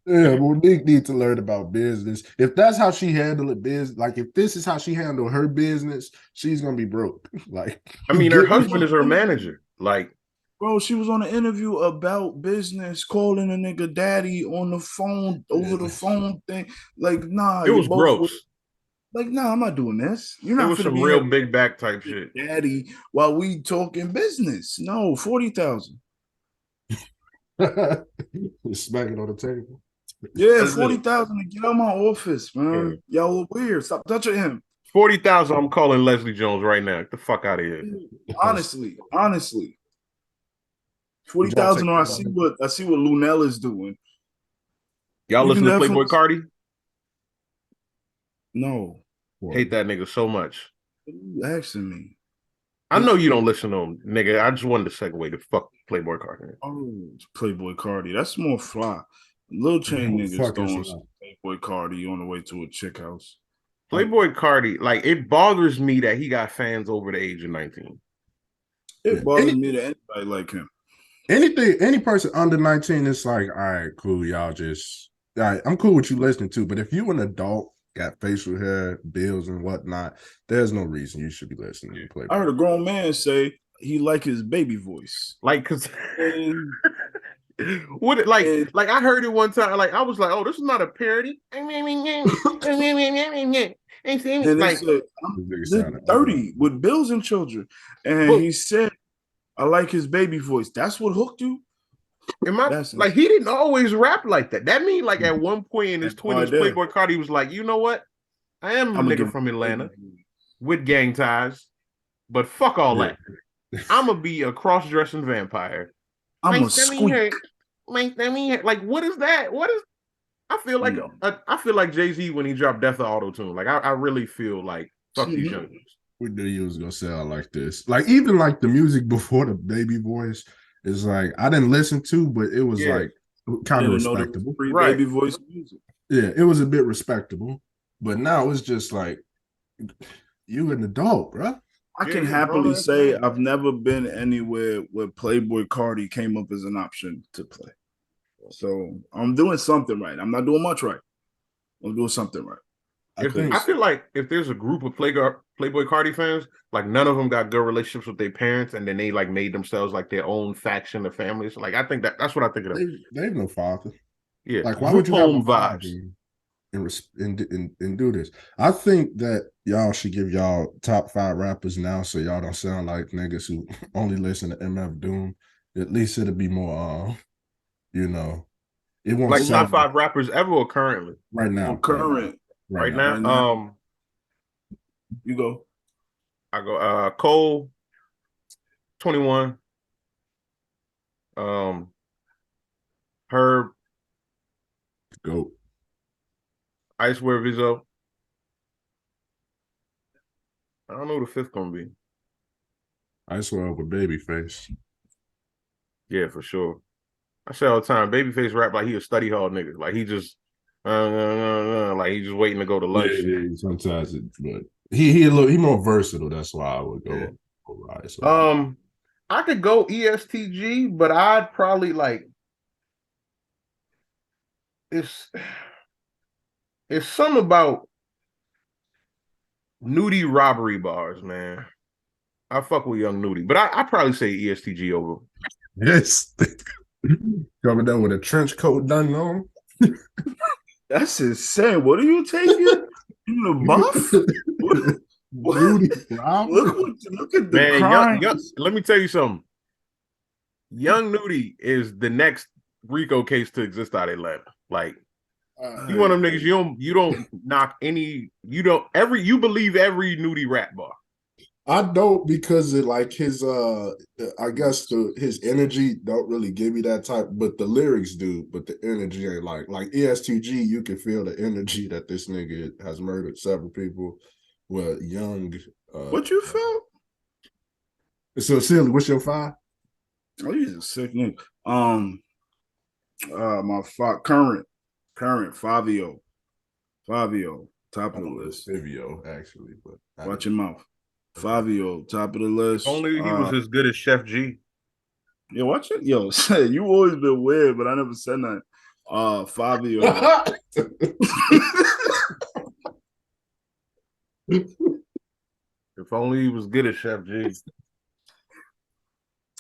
Yeah, Monique needs to learn about business. If that's how she handled business, like if this is how she handled her business, she's gonna be broke. Like, I mean, her husband is her manager. Like, bro, she was on an interview about business, calling a nigga daddy on the phone over the phone thing. Like, nah, it was gross. Like, nah, I'm not doing this. You're not. It was some real big back type shit, daddy. While we talking business, no, 40,000. Smacking on the table. Yeah, 40,000 to get out of my office, man. Yeah. Y'all look weird. Stop touching him. 40,000. I'm calling Leslie Jones right now. Get the fuck out of here. Honestly. 40,000. Or I see what Lunel is doing. Y'all listen to Playboy Cardi? No. Hate that nigga so much. What are you asking me? I know you don't listen to him, nigga. I just wanted to segue to fuck Playboy Cardi. Oh, Playboy Cardi. That's more fly. Lil Chain niggas throwing Playboy Cardi on the way to a chick house. Playboy Cardi, like, it bothers me that he got fans over the age of 19. It bothers me that anybody like him. Any person under 19, it's like, all right, cool, y'all just, all right, I'm cool with you listening to, but if you an adult, got facial hair, bills and whatnot, there's no reason you should be listening to Playboy. I heard a grown man say he like his baby voice. Like, cause what it like I heard it one time, like I was like, oh, this is not a parody. And like, I'm 30 with bills and children. And he said, I like his baby voice. That's what hooked you? Like, he didn't always rap like that. That means, like, at one point in his 20s, Playboy Cardi was like, you know what? I am a nigga from Atlanta with gang ties, but fuck all that. I'm going to be a cross-dressing vampire. I'm a squeak. Like, what is that? I feel like Jay-Z when he dropped Death of Auto-Tune. Like, I really feel like, fuck these youngsters. We knew you was going to sound like this. Like, even like the music before the baby voice is like, I didn't listen to, but it was like kind of respectable. Baby voice music. Yeah, it was a bit respectable. But now it's just like, you an adult, bro. I can happily say I've never been anywhere where Playboy Cardi came up as an option to play. So I'm doing something right. I'm not doing much right. I'm doing something right. I feel like if there's a group of Playboy Cardi fans, like none of them got good relationships with their parents, and then they like made themselves like their own faction of families. Like, I think that's what I think of. They have no father. Yeah, like, why would you have vibes and do this? I think that y'all should give y'all top 5 rappers now, so y'all don't sound like niggas who only listen to MF Doom. At least it'll be more, it won't like top 5 rappers ever or currently. Right now, Right now. You go. I go Cole, 21, Herb, Goat, Icewear Vizzo. I don't know who the 5th gonna be. Icewear with Babyface. Yeah, for sure. I say all the time, Babyface rap like he a study hall nigga. Like, he just like he just waiting to go to lunch. Yeah, sometimes but he more versatile. That's why I would go. Yeah. Right, so. I could go ESTG, but I'd probably like it's something about Nudie robbery bars, man. I fuck with Young Nudie, but I probably say ESTG over. Yes, coming down with a trench coat done on. That's insane. What are you taking? You the buff? Nudie Robert. Look at the Man, crime. let me tell you something. Young Nudie is the next Rico case to exist out of Atlanta. Like, you one of them niggas, you don't knock any, you believe every Nudie rap bar. I don't, because it like his I guess his energy don't really give me that type, but the lyrics do, but the energy ain't like ESTG, you can feel the energy that this nigga has murdered several people. Well, young What you felt? So silly, what's your 5? Oh, he's a sick nigga. Current Fabio, top of the list. Fabio, actually, but Watch your mouth. Fabio, top of the list. Only he was as good as Chef G. Yeah, watch it. Yo, you always been weird, but I never said nothing. Fabio. If only he was good as Chef G.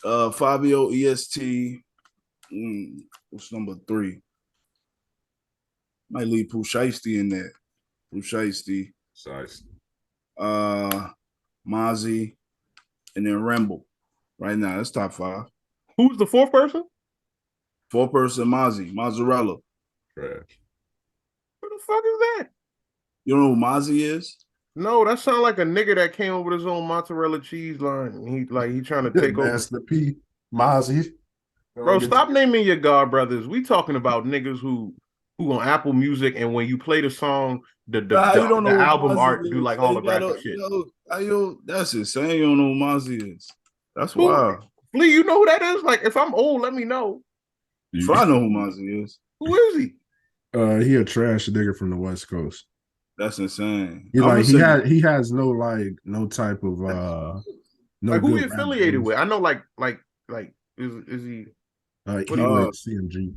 Fabio, EST. What's number 3? Might leave Pooh Shiesty in there. Pooh Shiesty. Mozzie, and then Remble. Right now, that's top 5. Who's the 4th person? 4th person, Mozzie, Mozzarella. Trash. Who the fuck is that? You don't know who Mozzie is? No, that sounds like a nigga that came up with his own mozzarella cheese line. He trying to take over. Master P, Mozzie. Bro, stop naming your god brothers. We talking about niggas who on Apple Music, and when you play the song, the album art do like holographic shit. That's insane. You don't know who Mozzie is. That's wild. Lee, you know who that is? Like, if I'm old, let me know. If I know who Mozzie is. Who is he? He a trash nigga from the West Coast. That's insane. He has no type of no. Like, who he affiliated with? I know like is he? He with CMG.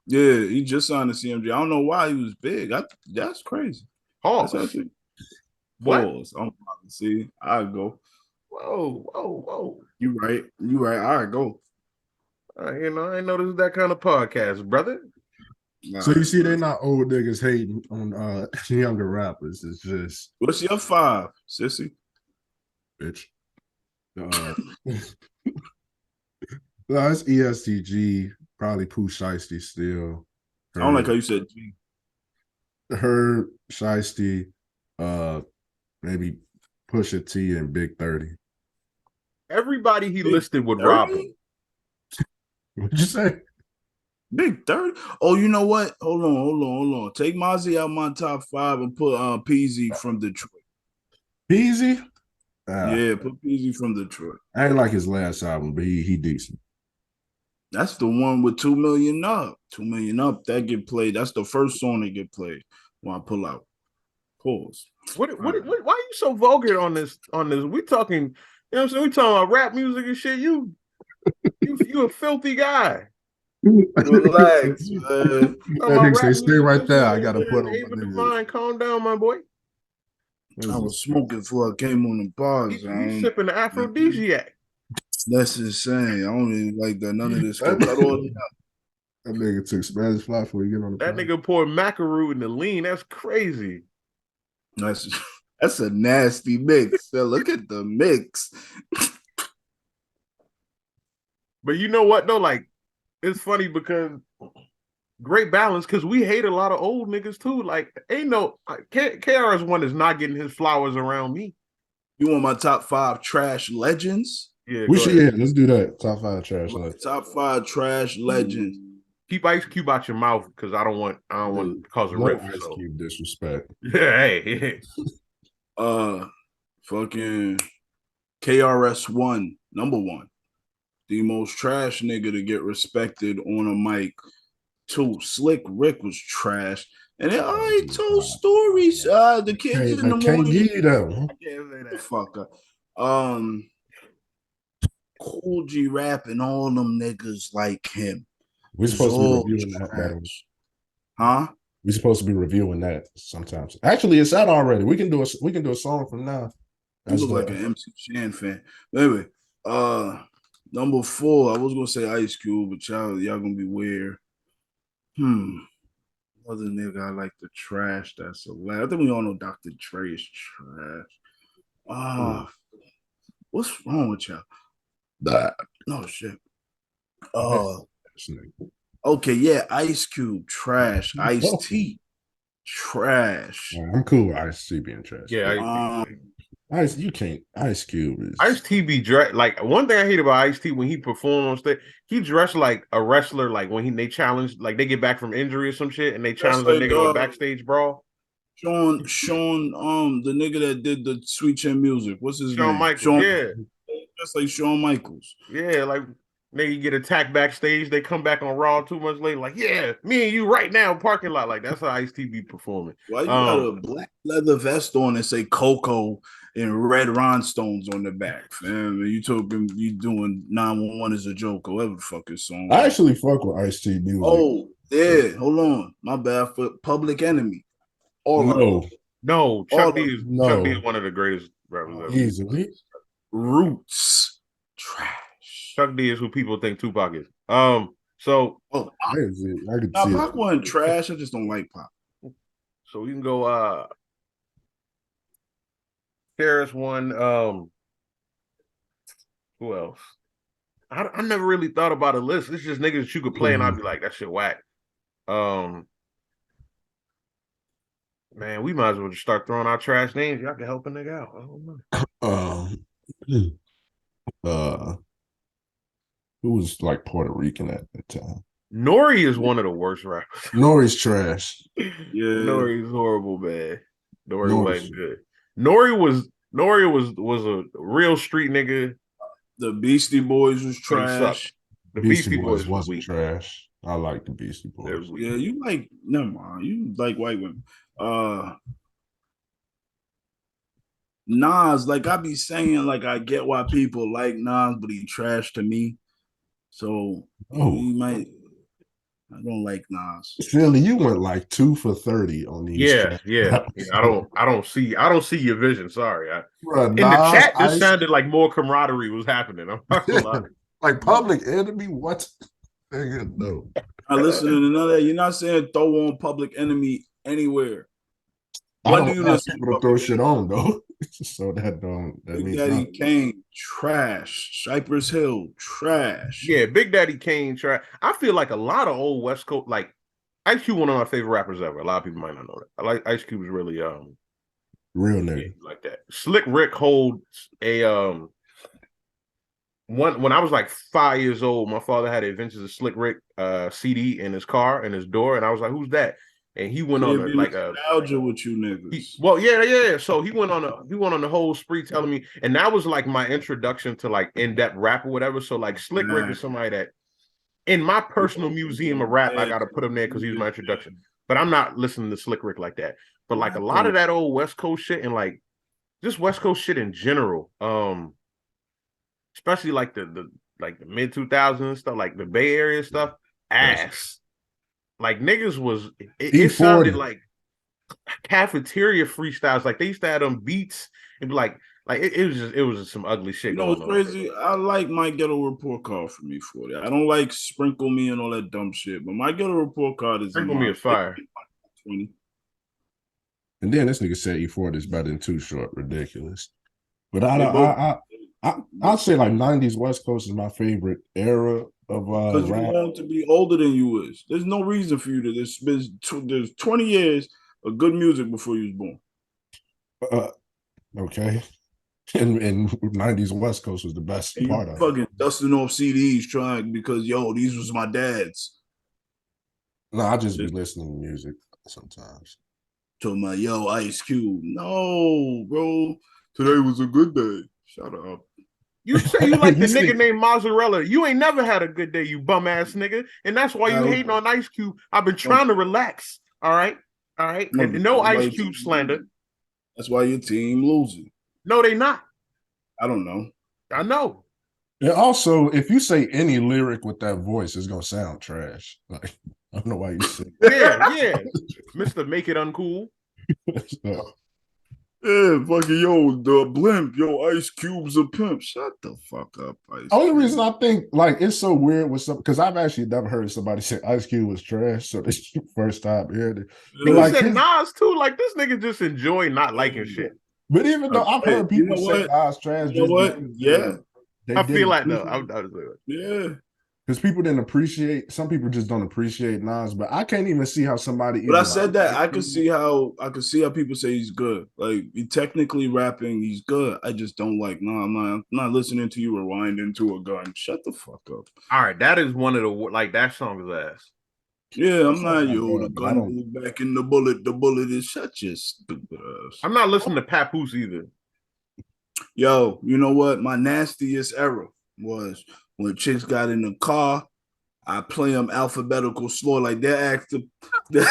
Yeah, he just signed to CMG. I don't know why he was big. That's crazy. Pause. That's actually what? Pause. I'm about to see. I'll go. Whoa. You right. I'll go. I ain't know this is that kind of podcast, brother. So you see, they're not old niggas hating on younger rappers. It's just, what's your 5, sissy? Bitch. No, it's ESTG, probably Pooh Shiesty still. I don't like how you said G. Her Shiesty, maybe Pusha T and Big 30. Everybody he listed would rob him. What'd you say? Big 30? Oh, you know what? Hold on. Take Mozzie out my top 5 and put Peasy from Detroit. Peasy? Yeah, put Peasy from Detroit. I ain't like his last album, but he decent. That's the one with 2 million up. 2 million up. That get played. That's the first song that get played when I pull out. Pause. Why are you so vulgar on this? We talking, you know what I'm saying? We talking about rap music and shit. You a filthy guy. Relax, man. Stay right there. I gotta put on. Calm down, my boy. I was smoking before I came on the bars. He's sipping the aphrodisiac. That's insane. I don't even like that. None of this. That nigga took Spanish fly before you get on the That nigga poured macaroon in the lean. That's crazy. That's a nasty mix. So look at the mix. But you know what though? Like, it's funny because great balance, because we hate a lot of old niggas too. Like, ain't no KRS-One is not getting his flowers around me. You want my top 5 trash legends? Yeah, let's do that. Top 5 trash legends. Top 5 trash legends. Keep Ice Cube out your mouth, because I don't want to cause a rift. Ice Cube disrespect. Yeah, hey. Fucking KRS-One, number 1. The most trash nigga to get respected on a mic. 2, Slick Rick was trash. And then I told stories. The kids in the morning. Can't give you that one. The fuck up. Cool G Rap and all them niggas like him. We're supposed to be reviewing that. Huh? We're supposed to be reviewing that sometimes. Actually, it's out already. We can do a song from now. You look like an MC Shan fan. But anyway, number 4, I was gonna say Ice Cube, but y'all gonna be weird. Other nigga I like to trash. That's a lot. I think we all know Dr. Dre is trash. What's wrong with y'all? No shit. Okay, yeah, Ice Cube, trash. Ice T, trash. I'm cool with Ice T being trash. Yeah, You can't. Ice Cube is Ice T be dressed like one thing I hate about Ice T when he performed on stage. He dressed like a wrestler, like when they challenge, like they get back from injury or some shit, and they challenge a nigga to a backstage brawl. Sean, the nigga that did the Sweet Chin music. What's his Shawn name? Michaels, yeah, just like Shawn Michaels. yeah, like nigga get attacked backstage, they come back on Raw 2 months later, like yeah, me and you right now parking lot, like that's how Ice T be performing. Why you got a black leather vest on and say Coco and red rhinestones on the back, fam? You doing 911 as a joke or whatever the fuck his song. I actually fuck with Ice T music. Oh yeah, hold on, my bad. For Public Enemy. No, Chuck D is one of the greatest rappers ever. Easily. Roots, trash. Chuck D is who people think Tupac is. So I can see Pac wasn't trash. I just don't like Pac. So we can go. Paris one. Who else? I never really thought about a list. It's just niggas that you could play, and I'd be like, that shit whack. Man, we might as well just start throwing out trash names. Y'all can help a nigga out. I don't know. Who was like Puerto Rican at that time? Nori is one of the worst rappers. Nori's trash. Yeah, Nori's horrible, man. Nori wasn't good. Nori was a real street nigga. The Beastie Boys was trash. The Beastie Boys wasn't trash. I like the Beastie Boys. Yeah, you like never mind. You like white women. Nas, like I be saying, like I get why people like Nas, but he trash to me. So he might. I don't like Nas. Philly, you went like 2 for 30 on these. Yeah. I don't see your vision. Sorry. Bruh, in the chat, this sounded like more camaraderie was happening. I'm not gonna lie. Like Public Enemy, what? No. I listen to another. You're not saying throw on Public Enemy anywhere. Why do you listen to throw shit on though? So that means Daddy Kane trash. Cypress Hill trash. Yeah, Big Daddy Kane trash. I feel like a lot of old West Coast, like Ice Cube, one of my favorite rappers ever. A lot of people might not know that. I like Ice Cube is really real nigga like that. Slick Rick holds a when I was like 5 years old, my father had Adventures of Slick Rick CD in his car in his door, and I was like, "Who's that?" And he went on like a nostalgia with you niggas. Yeah. So he went on the whole spree telling me, and that was like my introduction to like in-depth rap or whatever. So like Slick Rick is somebody that in my personal museum of rap, I gotta put him there because he was my introduction. But I'm not listening to Slick Rick like that. But like a lot of that old West Coast shit and like just West Coast shit in general, especially like the mid 2000s stuff, like the Bay Area stuff, ass. Like niggas was it sounded like cafeteria freestyles. Like they used to have them beats and be like it was just some ugly shit. You know what's crazy? I like My Ghetto Report Card from E40. I don't like Sprinkle Me and all that dumb shit, but My Ghetto Report Card is Sprinkle Me is fire. 20. And then this nigga said E40 is better than Too Short. Ridiculous. But I'd say like 90s West Coast is my favorite era of because you want to be older than you is. There's no reason for you to. There's 20 years of good music before you was born. Okay. And 90s West Coast was the best part of it. Fucking dusting off CDs trying because these was my dad's. No, I just be listening to music sometimes. To my Ice Cube. No, bro. Today was a good day. Shut up. You say you like the nigga named Mozzarella. You ain't never had a good day, you bum ass nigga. And that's why you hating on Ice Cube. I've been trying to relax. All right. No Ice Cube slander. That's why your team losing. No, they not. I don't know. I know. And also, if you say any lyric with that voice, it's gonna sound trash. Like I don't know why you say. Yeah. Mr. Make It Uncool. Yeah, fucking yo, the blimp, yo, Ice Cube's a pimp. Shut the fuck up, Ice Only Cube. reason I think like it's so weird with some because I've actually never heard somebody say Ice Cube was trash. So this is the first time hearing it. But Nigga like said Nas too. Like this nigga just enjoy not liking shit. but even though I've heard You people know say what? Nas trash You know just what? because Yeah, they I feel didn't like though. appreciate it. yeah. Because people didn't appreciate, some people just don't appreciate Nas, but I can't even see how somebody But I even said that I could see how people say he's good. Like he technically rapping, he's good. I just don't like. No, I'm not listening to you rewind into a gun. Shut the fuck up. All right, that is one of the like that song is ass. Yeah, I'm That sounds not not yo. The bad, but I gun don't. moved back in the bullet. The bullet is shut your stupid ass. I'm not listening to Papoose either. Yo, you know what? My nastiest era was when chicks got in the car. I play them alphabetical slow, like they're actually they're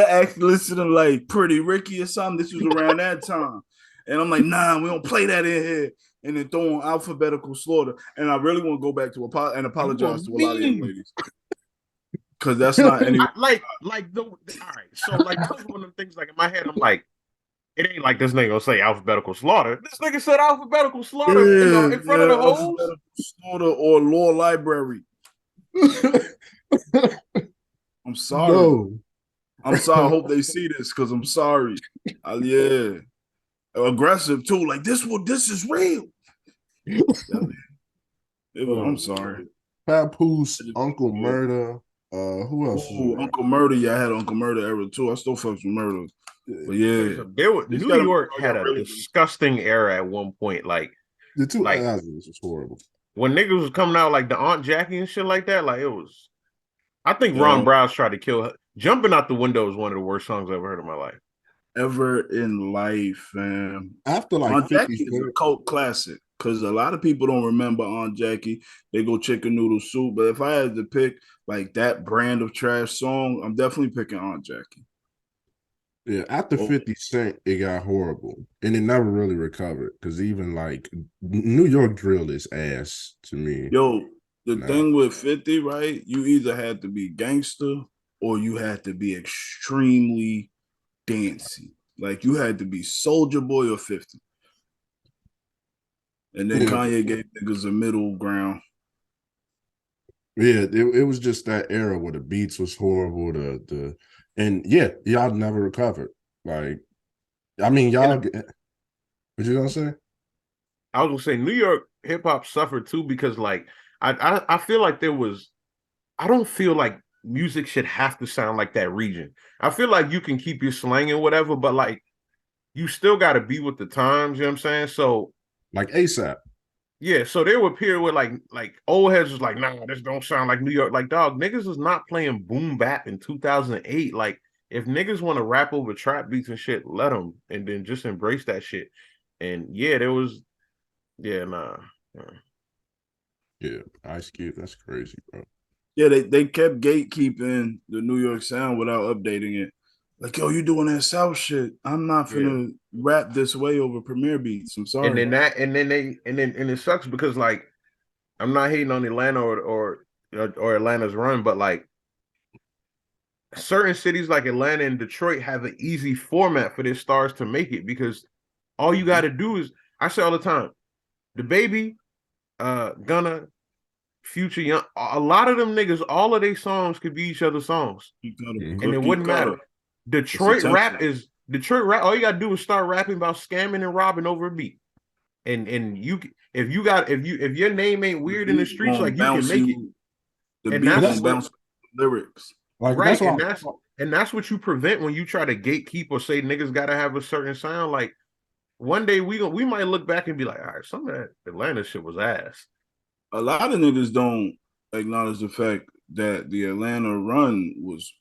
actually listening like Pretty Ricky or something. This was around that time, and I'm like, nah, we don't play that in here. And then throwing alphabetical slaughter. And I really want to go back to apologize to a lot of young ladies because that's not any. Like the all right. So like that was one of the things like in my head. I'm like, it ain't like this nigga gonna say alphabetical slaughter. This nigga said alphabetical slaughter in front of the hoes. Alphabetical slaughter or law library. I'm sorry. No. I'm sorry. I hope they see this because I'm sorry. Yeah. Aggressive too. Like this is real. I'm sorry. Papoose, Uncle Murder. Who else? Uncle Murder. Yeah, I had Uncle Murder era too. I still fucks with Murder. But yeah. New York had a disgusting era at one point. Like the two albums was horrible. When niggas was coming out like the Aunt Jackie and shit like that, like it was. I think Ron Browse tried to kill her. Jumping out the window is one of the worst songs I've ever heard in my life. Ever in life, fam. After like Aunt Jackie is a cult classic because a lot of people don't remember Aunt Jackie. They go chicken noodle soup. But if I had to pick like that brand of trash song, I'm definitely picking Aunt Jackie. Yeah, after 50 Cent, it got horrible. And it never really recovered. Because even like New York drill is ass to me. Yo, the thing with 50, right? You either had to be gangster or you had to be extremely dancey. Like you had to be Soldier Boy or 50. And then Kanye gave niggas a middle ground. Yeah, it was just that era where the beats was horrible. And yeah, y'all never recovered. Like, I mean, y'all. What you gonna say? I was gonna say New York hip hop suffered too because like I feel like I don't feel like music should have to sound like that region. I feel like you can keep your slang and whatever, but like you still got to be with the times. You know what I'm saying? So like ASAP. Yeah, so there were periods where like old heads was like, nah, this don't sound like New York. Like, dog, niggas was not playing boom bap in 2008. Like, if niggas want to rap over trap beats and shit, let them, and then just embrace that shit. And yeah, there was, nah. Yeah, Ice Cube, that's crazy, bro. Yeah, they kept gatekeeping the New York sound without updating it. Like, yo, you doing that South shit? I'm not gonna rap this way over Premier beats. I'm sorry. And then it sucks because like I'm not hating on Atlanta or Atlanta's run, but like certain cities like Atlanta and Detroit have an easy format for their stars to make it because all you got to do is I say all the time, the Baby, Gunna, Future, Young, a lot of them niggas, all of their songs could be each other's songs, and it wouldn't matter. Detroit rap. All you gotta do is start rapping about scamming and robbing over a beat, and if your name ain't weird in the streets, like you can make it. The beat gonna bounce lyrics, like right? And that's what you prevent when you try to gatekeep or say niggas gotta have a certain sound. Like one day we might look back and be like, all right, some of that Atlanta shit was ass. A lot of niggas don't acknowledge the fact that the Atlanta run was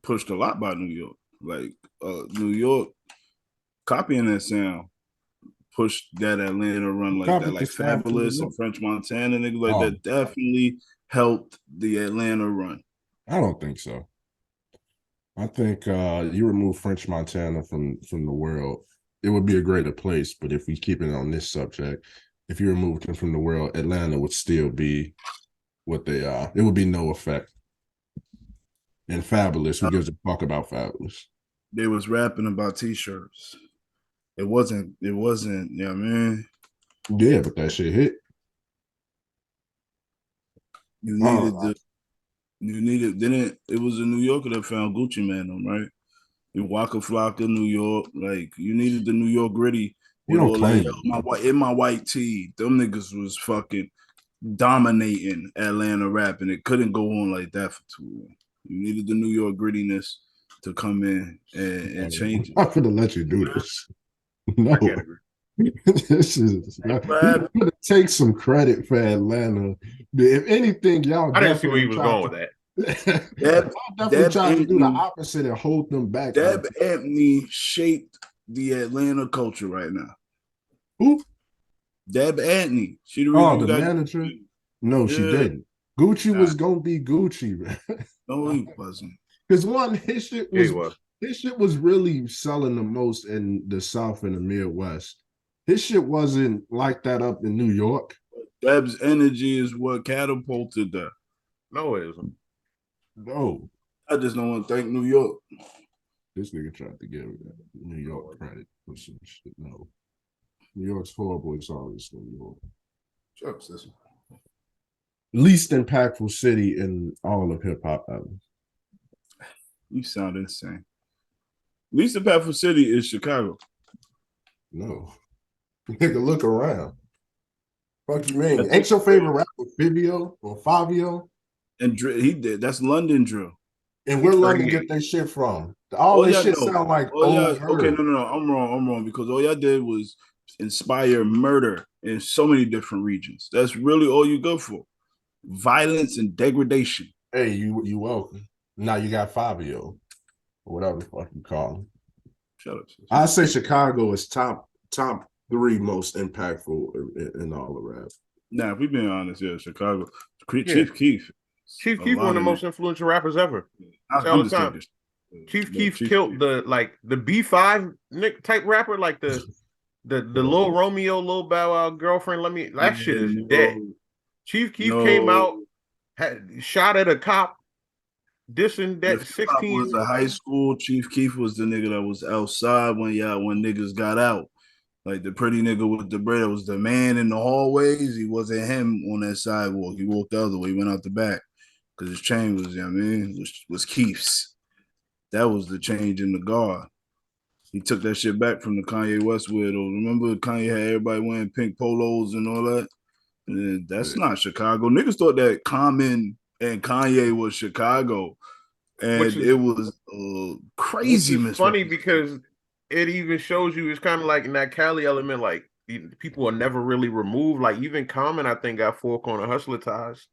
pushed a lot by New York. Like New York copying that sound pushed that Atlanta run like that. Like Fabulous and French Montana, niggas like that definitely helped the Atlanta run. I don't think so. I think you remove French Montana from the world, it would be a greater place. But if we keep it on this subject, if you removed them from the world, Atlanta would still be what they are. It would be no effect. And Fabulous, who gives a fuck about Fabulous? They was rapping about t-shirts. It wasn't, you know what I mean? Yeah, but that shit hit. You needed, didn't, it was a New Yorker that found Gucci Man on, right? In Waka Flocka, New York. Like, you needed the New York gritty You with don't all that. claim it. In my white tee, them niggas was fucking dominating Atlanta rap, and it couldn't go on like that for too long. You needed the New York grittiness to come in and change it. I'm gonna let you do this. No, I can't agree. this is not, you gotta take some credit for Atlanta. If anything, y'all I didn't see where definitely he was going with that. Deb, y'all definitely Deb tried to do the Anthony, opposite and hold them back. Deb Anthony shaped the Atlanta culture right now. Who? Deb Anthony. She the Oh, reason the you got manager? No, she didn't. Gucci was gonna be Gucci, man. No, he wasn't. Because one, his shit Yeah, was really selling the most in the South and the Midwest. His shit wasn't like that up in New York. Deb's energy is what catapulted that. No, it isn't. No. I just don't want to thank New York. This nigga tried to give New York credit for some shit. No. New York's horrible. It's always New York. Sure, sis. Least impactful city in all of hip hop ever. You sound insane. Least impactful city is Chicago. No. Nigga, look around. Fuck you mean? Ain't your favorite rapper Fabio or Fabio? And he did. That's London drill. And where London get that shit from? All this shit sound like okay, no. I'm wrong because all y'all did was inspire murder in so many different regions. That's really all you good for. Violence and degradation. Hey, you welcome. Now you got Fabio, or whatever the fuck you call him. Shut up. Sis. I say Chicago is top 3 most impactful in all the rap. Nah, if we being honest, yeah, Chicago. Chief Keef. Chief Keef, one of the most influential rappers ever. All the time. Chief Keef killed the B5 type rapper, like the Lil Romeo, Lil Bow Wow girlfriend. That shit is dead. Chief Keef came out, shot at a cop, dissing that 16 was a high school. Chief Keef was the nigga that was outside when niggas got out. Like the pretty nigga with the bread was the man in the hallways. He wasn't him on that sidewalk. He walked the other way. He went out the back because his chain was, you know what I mean, was Keef's. That was the change in the guard. He took that shit back from the Kanye West widow. Remember Kanye had everybody wearing pink polos and all that? And that's not Chicago. Niggas thought that Common and Kanye was Chicago. And it was crazy. Which is funny because it even shows you it's kind of like in that Cali element, like people are never really removed. Like even Common, I think, got 4 Corner Hustler ties.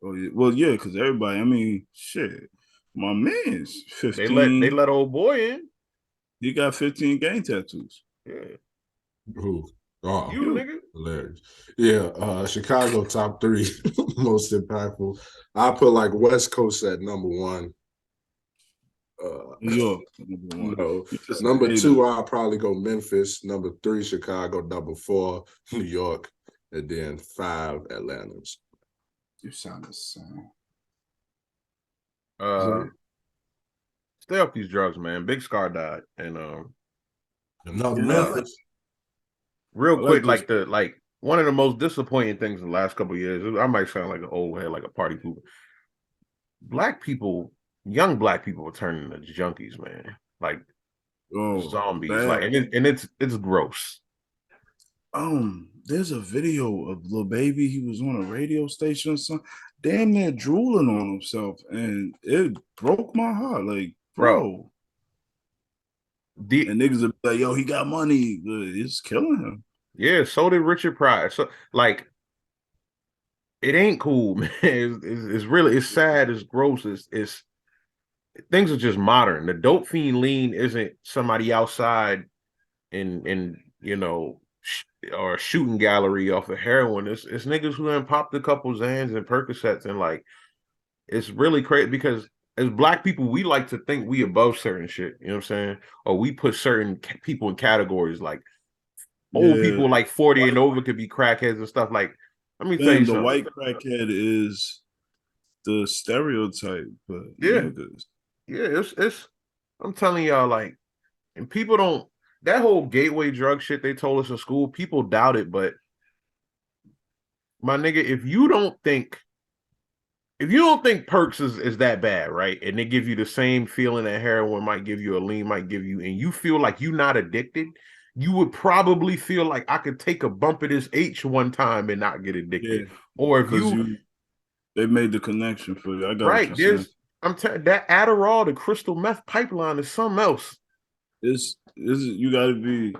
Oh yeah, well, yeah, because everybody. I mean, shit, my man's 15. They let old boy in. He got 15 gang tattoos. Yeah. Who? Oh, you nigga. Hilarious. Yeah, Chicago top 3 most impactful. I put like West Coast at number 1. New York, number 1. No. Number 2, I'll probably go Memphis. Number 3, Chicago. Number 4, New York. And then 5, Atlanta. You sound the same. Stay off these drugs, man. Big Scar died. And Memphis. Real quick, like one of the most disappointing things in the last couple of years, I might sound like an old head, like a party pooper. Young black people are turning into junkies, man. Like zombies. Bad. Like and it's gross. There's a video of Lil Baby. He was on a radio station or something, damn near drooling on himself, and it broke my heart. Like, bro. And niggas are like, yo, he got money. It's killing him. Yeah, so did Richard Pryor. So, like, it ain't cool, man. It's sad. It's gross. It's things are just modern. The dope fiend lean isn't somebody outside in or a shooting gallery off of heroin. It's niggas who done popped a couple Xans and Percocets, and like, it's really crazy because as black people, we like to think we above certain shit, you know what I'm saying? Or we put certain people in categories like old people like 40 and over could be crackheads and stuff. Like, let me tell you something. The white crackhead is the stereotype, but yeah, it's I'm telling y'all, like, and people don't, that whole gateway drug shit they told us in school, people doubt it, but my nigga, if you don't think perks is that bad, right? And they give you the same feeling that heroin might give you, a lean might give you, and you feel like you're not addicted, you would probably feel like I could take a bump of this H one time and not get addicted. Yeah, Or if because they made the connection for you. I got what right, you're saying. I'm telling that Adderall, the crystal meth pipeline is something else. This you got to be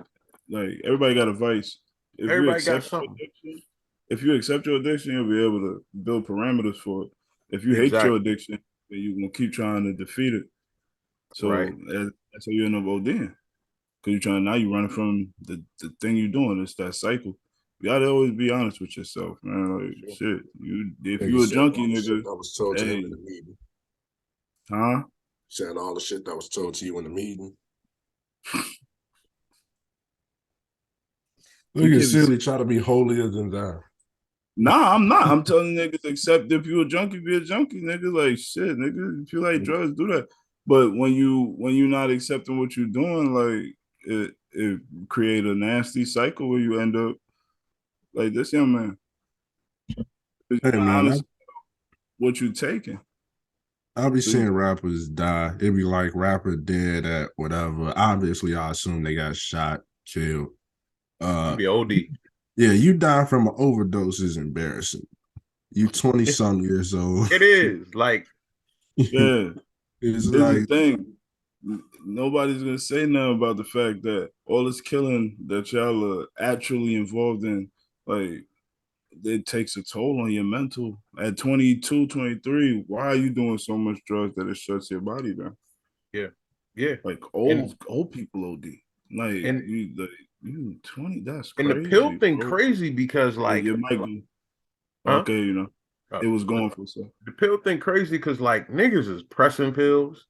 like everybody got a vice. If you Everybody got accept your something. addiction, if you accept your addiction, you'll be able to build parameters for it. If you hate your Exactly. addiction, then you're gonna keep trying to defeat it. Right. So that's how you end up ODing. Because you're trying now, you're running from the thing you're doing. It's that cycle. You gotta always be honest with yourself, man. Like shit, if Nigga you a said junkie, all the shit nigga, that was told to hey, him in the meeting. huh? Said all the shit that was told to you in the meeting. Look at Silly try to be holier than thou. Nah, I'm not. I'm telling niggas, except if you a junkie, be a junkie, nigga. Like shit, nigga. If you like drugs, do that. But when you're not accepting what you're doing, like it create a nasty cycle where you end up like this young man. You're Hey not man, honest what you taking. I'll be So seeing rappers die. It'd be like rapper dead at whatever. Obviously, I assume they got shot, killed. Be OD. Yeah, you die from an overdose is embarrassing. You 20 some years old. It is like yeah. It's Here's like the thing. Nobody's gonna say nothing about the fact that all this killing that y'all are actually involved in, like it takes a toll on your mental. At 22, 23, why are you doing so much drugs that it shuts your body down? yeah. Like And old people OD. and You 20, that's and the pill crazy, thing bro. crazy because Yeah, like you might be huh? okay, it was going for so. The pill thing crazy because like niggas is pressing pills.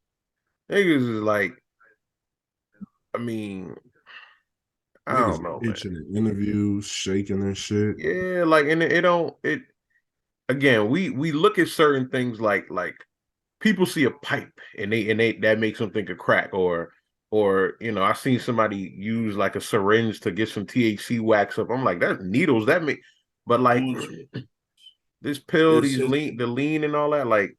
Niggas is like, I mean, I niggas don't know, man. itching in interviews, shaking and shit. Yeah, like and it don't it again, we look at certain things like people see a pipe and they that makes them think of crack or I seen somebody use like a syringe to get some THC wax up. I'm like, that's needles that make but like this pill, It's these just the lean and all that, like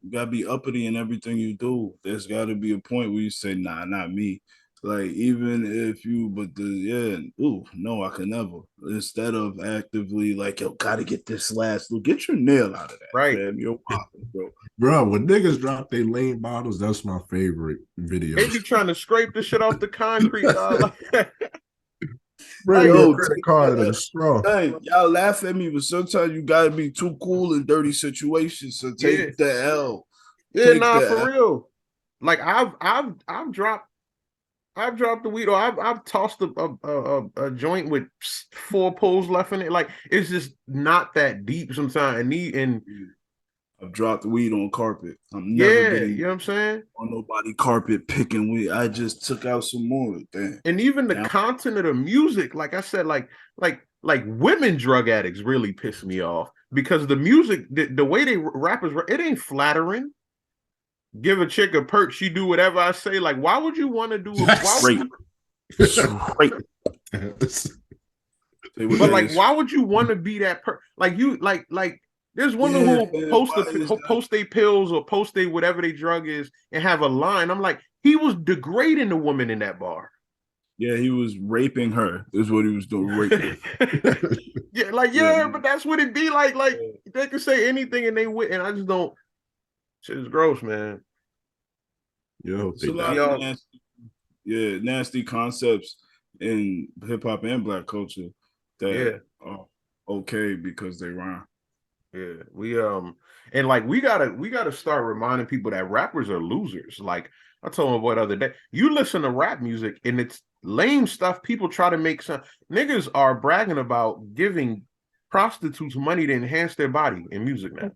you gotta be uppity in everything you do. There's gotta be a point where you say, nah, not me. Like even if you, but no, I can never. Instead of actively like, yo, gotta get this last look, get your nail out of that, right. fam. You're wild, bro. Bro, when niggas drop their lean bottles, that's my favorite video. They be trying to scrape the shit off the concrete, dog. Bring Like, your Yo, credit card and a straw. hey, y'all laugh at me, but sometimes you gotta be too cool in dirty situations. So yeah, take the L. yeah, Take nah, the for L. real. Like I've dropped the weed, or I've tossed a joint with 4 pulls left in it. Like it's just not that deep sometimes. And I've dropped weed on carpet. I'm never yeah, getting you know what I'm saying. on nobody carpet picking weed. I just took out some more. Damn. And even the Now, content of the music, like I said, like women drug addicts really piss me off because the music, the way they rappers, it ain't flattering. Give a chick a perk, she do whatever I say. Like, why would you want to do it? Why would straight, you, straight. but like, why would you want to be that per? Like you, like there's women Yeah, who man, why is that? post their pills or post they whatever they drug is and have a line. I'm like, he was degrading the woman in that bar. Yeah, he was raping her. Is what he was doing, raping. Yeah, like yeah, but that's what it be like. Like they can say anything and they win, and I just don't. Shit is gross, man. Yo, It's a lot of nasty concepts in hip hop and black culture that Yeah, are okay because they rhyme. yeah. And like we gotta start reminding people that rappers are losers. Like I told my boy the other day, you listen to rap music and it's lame stuff. People try to make some niggas are bragging about giving prostitutes money to enhance their body in music now.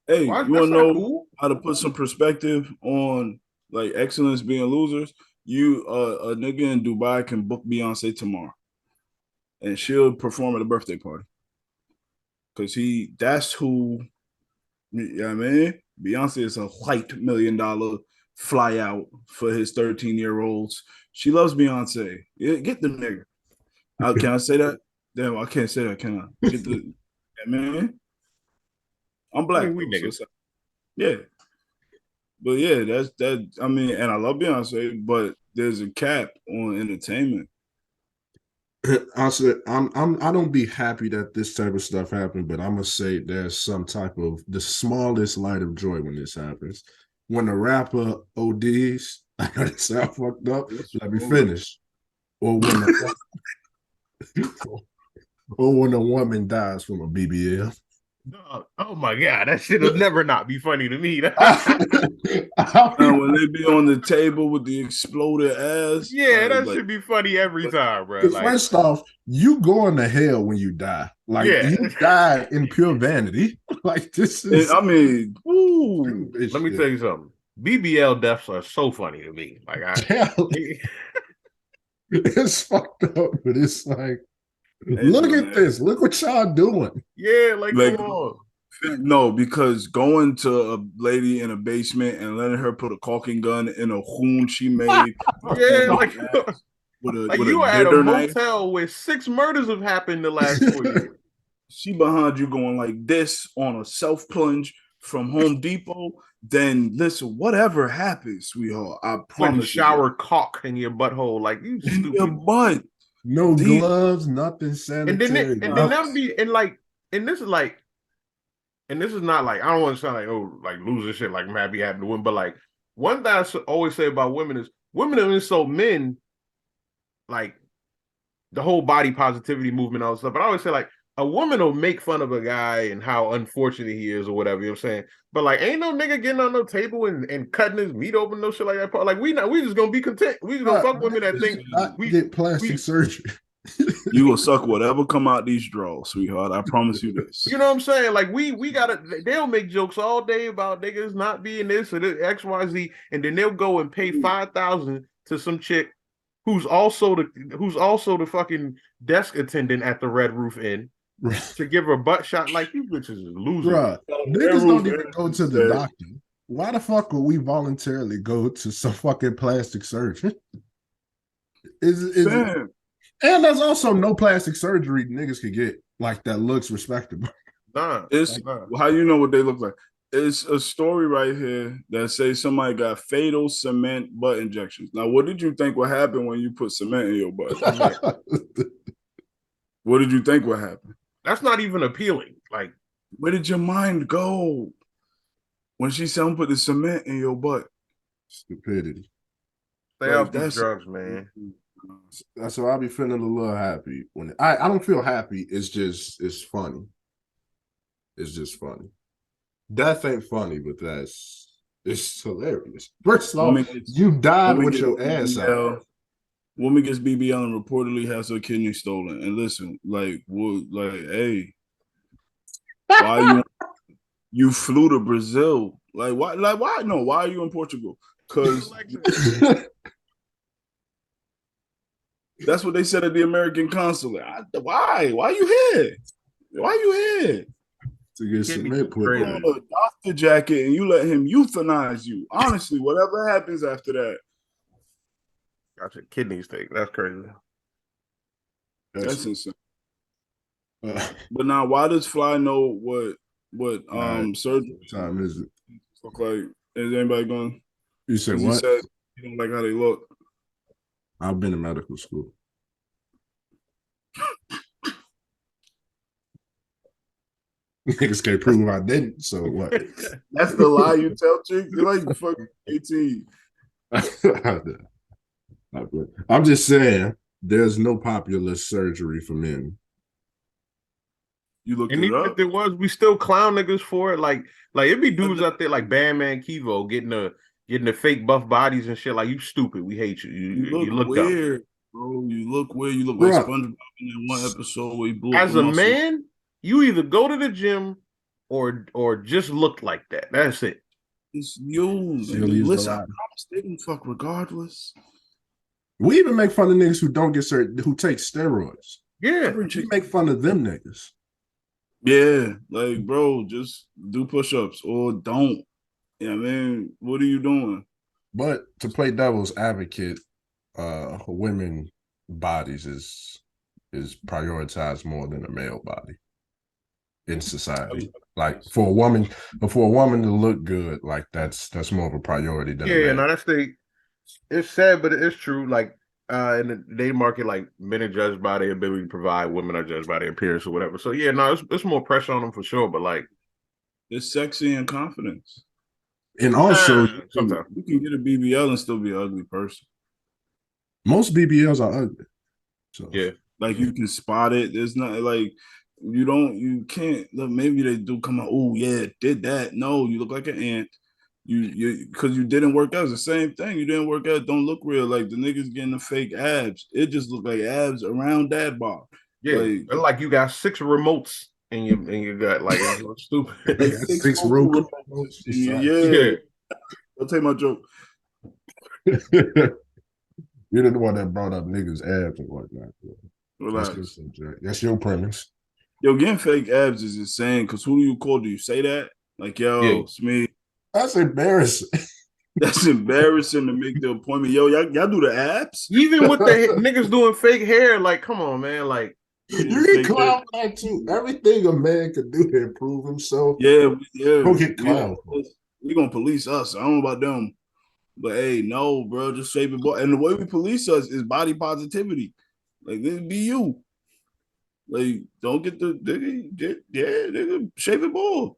Hey, Why? you want That's to not know cool. how to put some perspective on like excellence being losers? You, a nigga in Dubai can book Beyonce tomorrow, and she'll perform at a birthday party because that's who. You know what I mean? Beyonce is a white $1 million fly out for his 13-year-olds. She loves Beyonce. Get the nigga. Can I say that? Damn, I can't say that, can I? Get the man. I'm black, we though, niggas. so yeah. But yeah, that's that. I mean, and I love Beyonce, but there's a cap on entertainment. I said I don't be happy that this type of stuff happened, but I'm gonna say there's some type of the smallest light of joy when this happens. When the rapper ODs, I know it sound fucked up. Let me finish. Or when the or when a woman dies from a BBL. Oh my god, that shit'll never not be funny to me. When they be on the table with the exploded ass, yeah, that should be funny every time, bro. Like, first off, you going to hell when you die. Like you die in pure vanity. Like this is. I mean, ooh, let me tell you something. BBL deaths are so funny to me. Like it's fucked up, but it's like, look at this. Look what y'all doing. Yeah, like come on. No, because going to a lady in a basement and letting her put a caulking gun in a wound she made. Yeah, like you were at a motel where 6 murders have happened the last 4 years. She behind you going like this on a self plunge from Home Depot. Then listen, whatever happens, sweetheart, I promise. Shower caulk in your butthole, like you stupid. In your butt. No gloves, nothing sanitary. And then that'll be and this is like. And this is not like, I don't want to sound like, oh, like losing shit, like I'm happy having to win. But like, one thing I always say about women is women are insult men, like the whole body positivity movement, all this stuff. But I always say, like, a woman will make fun of a guy and how unfortunate he is or whatever, you know what I'm saying? But like, ain't no nigga getting on no table and cutting his meat open, no shit like that. Like, we just gonna be content. We just gonna fuck women that think we get plastic surgery. You will suck whatever come out these draws, sweetheart. I promise you this. You know what I'm saying? Like we gotta. They'll make jokes all day about niggas not being this or this, X, Y, Z, and then they'll go and pay $5,000 to some chick who's also the fucking desk attendant at the Red Roof Inn to give her a butt shot. Like you bitches is losing. Bruh, niggas don't even go to the doctor. Why the fuck would we voluntarily go to some fucking plastic surgeon? And there's also no plastic surgery niggas could get like that looks respectable. Nah, how you know what they look like? It's a story right here that says somebody got fatal cement butt injections. Now, what did you think would happen when you put cement in your butt? What did you think would happen? That's not even appealing. Like, where did your mind go when she said, "I'm put the cement in your butt"? Stupidity. Stay off these drugs, man. That's why I'll be feeling a little happy when I don't feel happy. It's funny. It's just funny. Death ain't funny, but it's hilarious. First off, you died with your ass out. Woman gets BBL and reportedly has her kidney stolen. And listen, hey, why you flew to Brazil? Like why? Like why? No, why are you in Portugal? Because that's what they said at the American consulate. Why? Why are you here? Why are you here? To get cement put on a doctor jacket and you let him euthanize you. Honestly, whatever happens after that. Got your kidneys taken. That's crazy. That's insane. But now, why does Fly know what surgery time is it? Look like? Is anybody going? You said what? He said you don't like how they look. I've been in medical school. Niggas can't prove I didn't, so what? That's the lie you tell, chick. You're like fucking 18. I'm just saying, there's no popular surgery for men. You look, and even if there was, we still clown niggas for it. Like it be dudes out there like Bandman Kivo getting the fake buff bodies and shit. Like, you stupid. We hate you. You look weird, dumb. bro. You look weird. You look like SpongeBob in that one episode where he blew as a man. You either go to the gym or just look like that. That's it. It's you. Listen, I promise they can fuck regardless. We even make fun of niggas who don't get who take steroids. Yeah, we make fun of them niggas. Yeah, like, bro, just do push-ups or don't. Yeah, man, what are you doing? But to play devil's advocate, women bodies is prioritized more than a male body in society. Like for a woman to look good, like that's more of a priority than a man. No, it's sad, but it's true. Like in the day market, like men are judged by their ability to provide, women are judged by their appearance or whatever. So yeah, no, it's more pressure on them for sure. But like, it's sexy and confidence. And also, sometimes you can get a BBL and still be an ugly person. Most BBLs are ugly. So yeah, like you can spot it. There's not like you can't. Look, maybe they do come out. Oh yeah, did that? No, you look like an ant. You because you didn't work out. It's the same thing. You didn't work out. Don't look real. Like the niggas getting the fake abs. It just look like abs around dad bar. yeah. Like you got 6 remotes in your gut. Like it's stupid. Like 6 remotes. Yeah. Don't take my joke. You're the one that brought up niggas' abs and whatnot. Relax. That's your premise. Yo, getting fake abs is insane. Cause who do you call? Do you say that? Like, yo, it's me. That's embarrassing. That's embarrassing to make the appointment. Yo, y'all do the abs? Even with the niggas doing fake hair, like, come on, man. Like, you get clown for that too. Everything a man could do to improve himself. Yeah. Don't get clown. We're gonna police us. I don't know about them. But hey, no, bro, just shave it. And the way we police us is body positivity. Like, this be you. Like, don't get the nigga, shave it bald.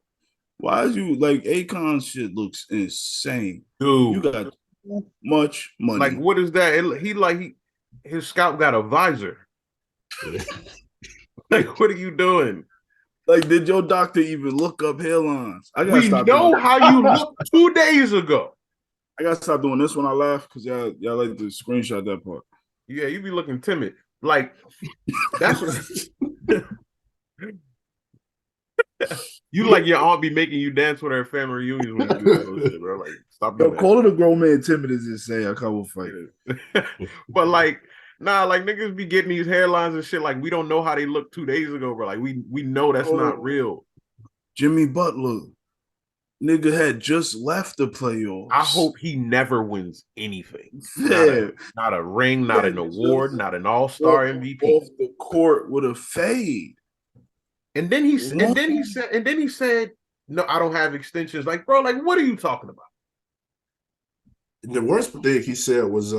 Why is you like Akon shit looks insane, dude? You got too much money. Like, what is that? His scalp got a visor. Like, what are you doing? Like, did your doctor even look up hairlines? We know how you looked 2 days ago. I gotta stop doing this when I laugh because y'all like to screenshot that part. Yeah, you be looking timid. Like, that's what you like your aunt be making you dance with her family reunions when you do those shit, bro. Like, stop doing that. Calling a grown man timid is insane. I can't fight it. But like, nah, like niggas be getting these hairlines and shit. Like, we don't know how they looked 2 days ago, bro. Like, we know that's not real. Jimmy Butler, nigga had just left the playoffs. I hope he never wins anything. Yeah. Not a ring, not an award, not an all-star MVP. Off the court with a fade. And then he said, no, I don't have extensions. Like, bro, like, what are you talking about? The worst thing he said was,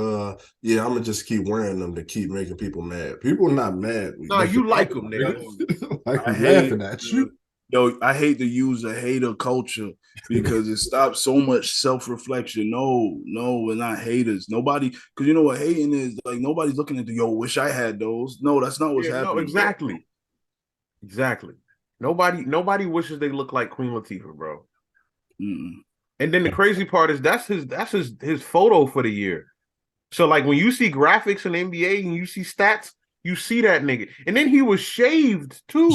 yeah, I'm gonna just keep wearing them to keep making people mad. People are not mad. No, you like them, nigga. Like I'm laughing at you. Yo, I hate to use a hater culture because it stops so much self-reflection. No, we're not haters. Nobody, because you know what hating is, like, nobody's looking at the, yo, wish I had those. No, that's not what's happening. No, exactly. Nobody wishes they look like Queen Latifah, bro. Mm-mm. And then the crazy part is that's his photo for the year. So like when you see graphics in the NBA and you see stats, you see that nigga. And then he was shaved too.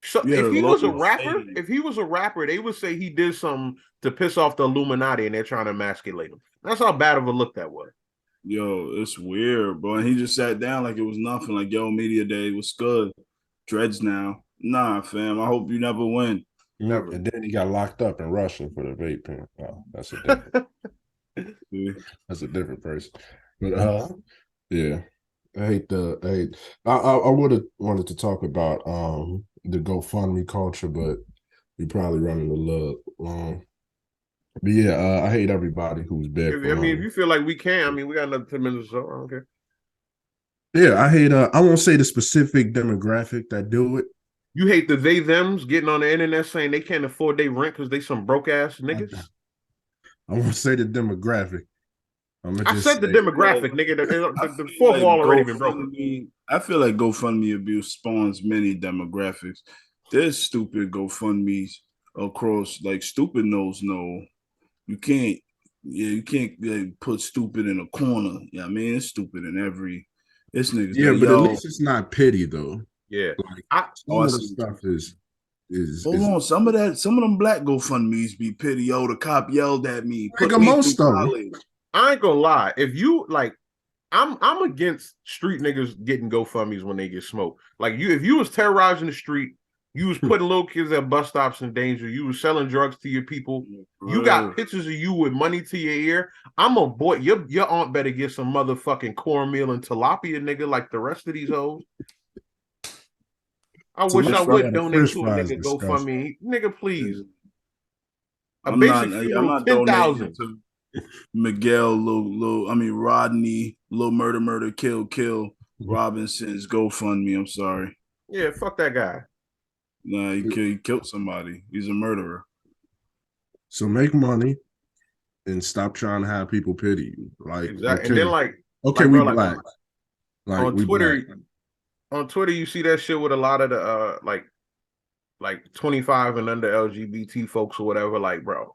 So if he was a rapper, they would say he did something to piss off the Illuminati and they're trying to emasculate him. That's how bad of a look that was. Yo, it's weird, bro. And he just sat down like it was nothing. Like, yo, media day was good. Dreads now. Nah, fam. I hope you never win. Never. And then he got locked up in Russia for the vape pen. Oh, that's a different. That's a different person. But yeah, I would have wanted to talk about the GoFundMe culture, but we probably running a little long. But yeah, I hate everybody who's back. I mean, if you feel like we can, we got another 10 minutes or so. I don't care. Yeah, I hate. I won't say the specific demographic that do it. You hate the they-thems getting on the internet saying they can't afford their rent because they some broke-ass niggas? I won't say the demographic. I said the demographic, nigga. The fourth wall already been broken. I feel like GoFundMe abuse spawns many demographics. There's stupid GoFundMes across, like, stupid knows no. You can't like, put stupid in a corner. Yeah, I mean, it's stupid in every. This nigga's yeah, but at least it's not pity though. Yeah, like, some of the stuff is hold on. Some of them black GoFundMes be pity. Yo, the cop yelled at me. Most of them. I ain't gonna lie. If you like, I'm against street niggas getting GoFundMes when they get smoked. Like if you was terrorizing the street You was putting little kids at bus stops in danger. You was selling drugs to your people. You got pictures of you with money to your ear. I'm a boy. Your aunt better get some motherfucking cornmeal and tilapia, nigga, like the rest of these hoes. I wish I would donate to a nigga GoFundMe. Nigga, please. A basic funeral, I'm not 10,000 to Miguel, Rodney, Little Murder, Kill, Robinson's GoFundMe. I'm sorry. Yeah, fuck that guy. Nah, he killed somebody. He's a murderer. So make money and stop trying to have people pity you. Like, exactly. Okay, and then we black. Like on Twitter, on Twitter, you see that shit with a lot of the like 25 and under LGBT folks or whatever. Like, bro,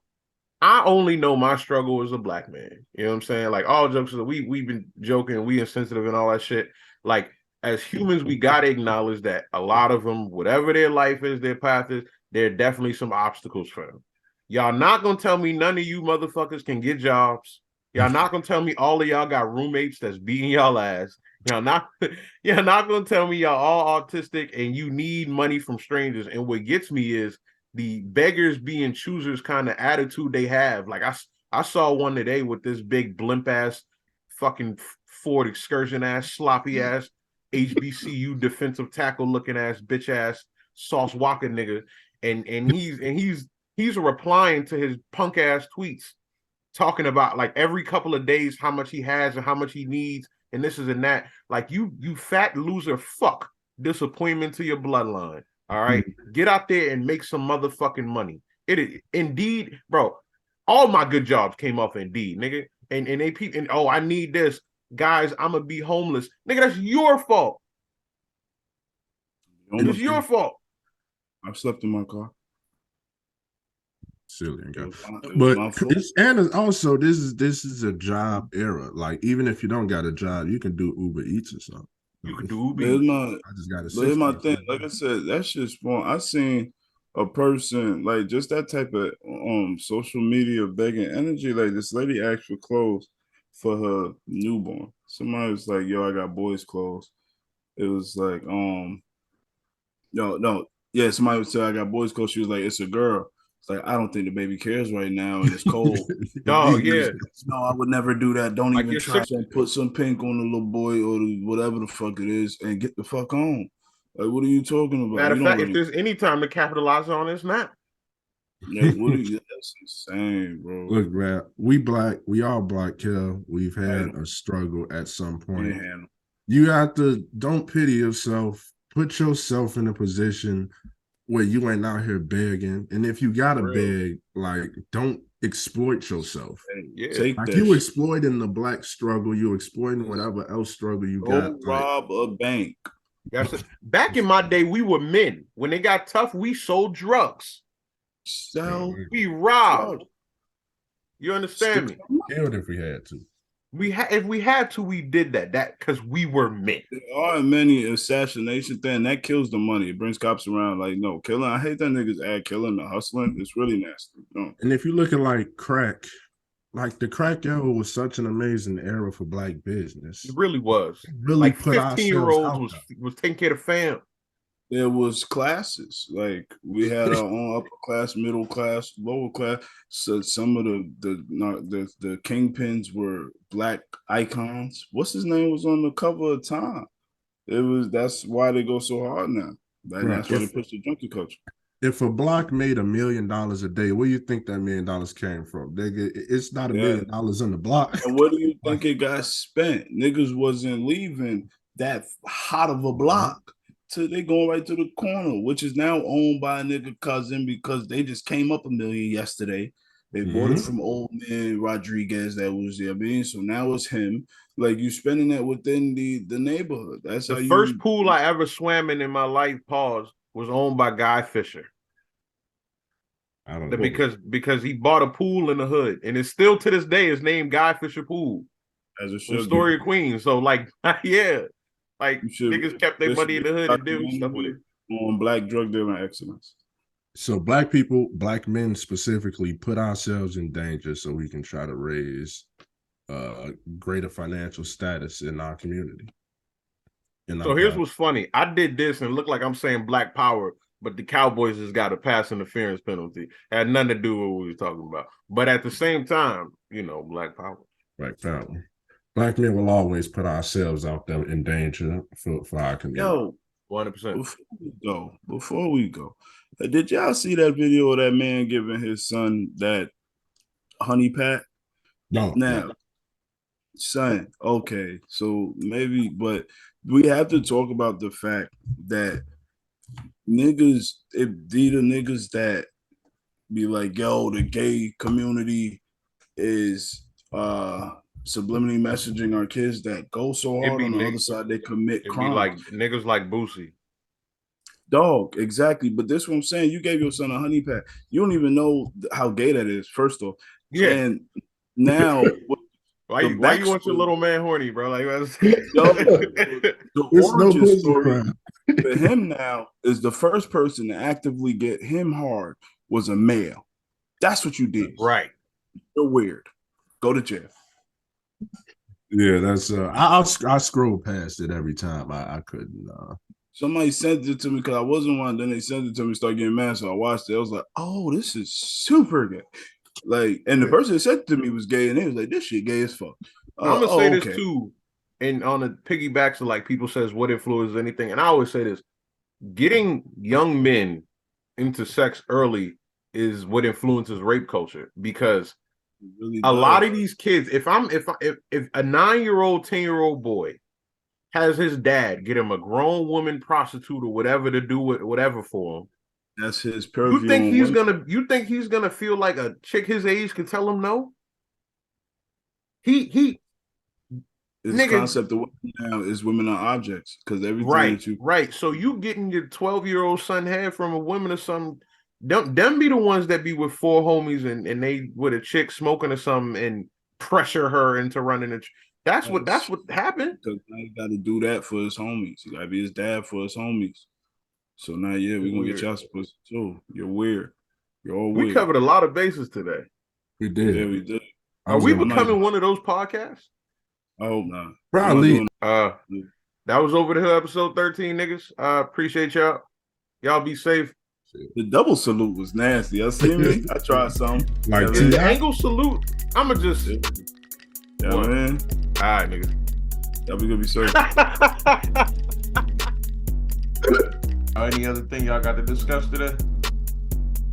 I only know my struggle as a black man. You know what I'm saying? Like, all jokes, we've been joking, we insensitive and all that shit. Like, as humans, we gotta acknowledge that a lot of them, whatever their life is, their path is, there are definitely some obstacles for them. Y'all not gonna tell me none of you motherfuckers can get jobs. Y'all not gonna tell me all of y'all got roommates that's beating y'all ass. Y'all not gonna tell me y'all all autistic and you need money from strangers. And what gets me is the beggars being choosers kind of attitude they have. Like, I saw one today with this big blimp ass fucking Ford Excursion ass sloppy ass HBCU defensive tackle looking ass bitch ass Sauce Walker nigga, and he's replying to his punk ass tweets, talking about like every couple of days how much he has and how much he needs, and this is and that. Like, you fat loser, fuck, disappointment to your bloodline. All right, get out there and make some motherfucking money. It is Indeed, bro. All my good jobs came off Indeed, nigga, and they people. And oh, I need this. Guys, I'm gonna be homeless. Nigga, that's your fault. It's your fault. I've slept in my car. Silly, but also this is a job era. Like, even if you don't got a job, you can do Uber Eats or something. You can do Uber Eats. I just got here's my thing. Like I said, that's just fun. I seen a person like just that type of social media begging energy. Like, this lady asked for clothes for her newborn. Somebody was like, "Yo, I got boys' clothes." It was like, yeah. Somebody would say, "I got boys' clothes." She was like, "It's a girl." It's like, I don't think the baby cares right now, and it's cold. Dog, yeah. No, I would never do that. Don't even try to put some pink on the little boy or whatever the fuck it is, and get the fuck on. Like, what are you talking about? Matter of fact, if there's any time to capitalize on this, now. Like, that's insane, bro. Look, man, we black, we all black, Kel. We've had a struggle at some point. Yeah. You have to, don't pity yourself. Put yourself in a position where you ain't out here begging. And if you gotta beg, like, don't exploit yourself. Yeah. Like, you exploiting the black struggle, you exploiting whatever else struggle you got. Rob a bank. Back in my day, we were men. When they got tough, we sold drugs. We robbed. You understand me? Killed if we had to. If we had to, we did that. That because we were men. There are many assassination things that kills the money. It brings cops around. Like, no, killing. I hate that niggas add killing the hustling. It's really nasty. No. And if you look at like crack, like the crack era was such an amazing era for black business. It really was. Really, like 15-year-olds was taking care of fam. There was classes. Like, we had our own upper class, middle class, lower class. So some of the kingpins were black icons. What's his name was on the cover of Time. That's why they go so hard now. That's why they push the junkie culture. If a block made $1 million a day, where do you think that $1 million came from? It's not $1 million on the block. And where do you think it got spent? Niggas wasn't leaving that hot of a block. They going right to the corner, which is now owned by a nigga cousin because they just came up $1 million yesterday. They bought it from old man Rodriguez that was there. So now it's him. Like, you spending that within the neighborhood. That's the first pool I ever swam in my life. Pause. Was owned by Guy Fisher. I don't know. Because he bought a pool in the hood, and it's still to this day is named Guy Fisher Pool. As it should. Story of Queens. So like, yeah. Like, niggas kept their money in the hood and did stuff with it. On black drug dealing excellence. So black people, black men specifically, put ourselves in danger so we can try to raise greater financial status in our community. So here's what's funny. I did this and it looked like I'm saying black power, but the Cowboys has got a pass interference penalty. Had nothing to do with what we were talking about. But at the same time, Black Power. Black Power. Black men will always put ourselves out there in danger for our community. Yo, 100%. Before we go, did y'all see that video of that man giving his son that honey pack? No. Now, son, okay, so maybe, but we have to talk about the fact that niggas, if these are niggas that be like, yo, the gay community is subliminally messaging our kids that go so hard on the other side, they commit crime. Like niggas like Boosie. Dog, exactly. But this is what I'm saying. You gave your son a honey pack. You don't even know how gay that is, first off. Yeah. And now why you want your little man horny, bro? Like the origin story for him now is the first person to actively get him hard was a male. That's what you did. Right. You're weird. Go to jail. Yeah, that's I scroll past it every time. I couldn't. Somebody sent it to me because I wasn't one. Then they sent it to me, started getting mad. So I watched it. I was like, oh, this is super gay. Like, and the person that said it to me was gay, and they was like, this shit gay as fuck. I'm gonna say this too, and on the piggybacks of like people says what influences anything, and I always say this: getting young men into sex early is what influences rape culture, because really a lot of these kids, if a 9-year-old, 10-year-old boy has his dad get him a grown woman prostitute or whatever to do with whatever for him, that's his purview. You think he's gonna feel like a chick his age can tell him no? His concept of now is women are objects, because everything right. So you getting your 12-year-old son head from a woman or something. Them be the ones that be with 4 homies and they with a chick smoking or something and pressure her into running it. That's what happened. Because now you got to do that for his homies. You got to be his dad for his homies. So now, we're gonna get y'all supposed to. You're weird. You're all weird. We covered a lot of bases today. We did. Yeah, we did. Are we becoming one of those podcasts? Oh no, probably. That was Over the Hill episode 13, niggas. I appreciate y'all. Y'all be safe. The double salute was nasty. I seen me. I tried some. Like the angle salute. I'ma just. Yeah, man. All right, niggas. Y'all be gonna be safe. Any other thing y'all got to discuss today?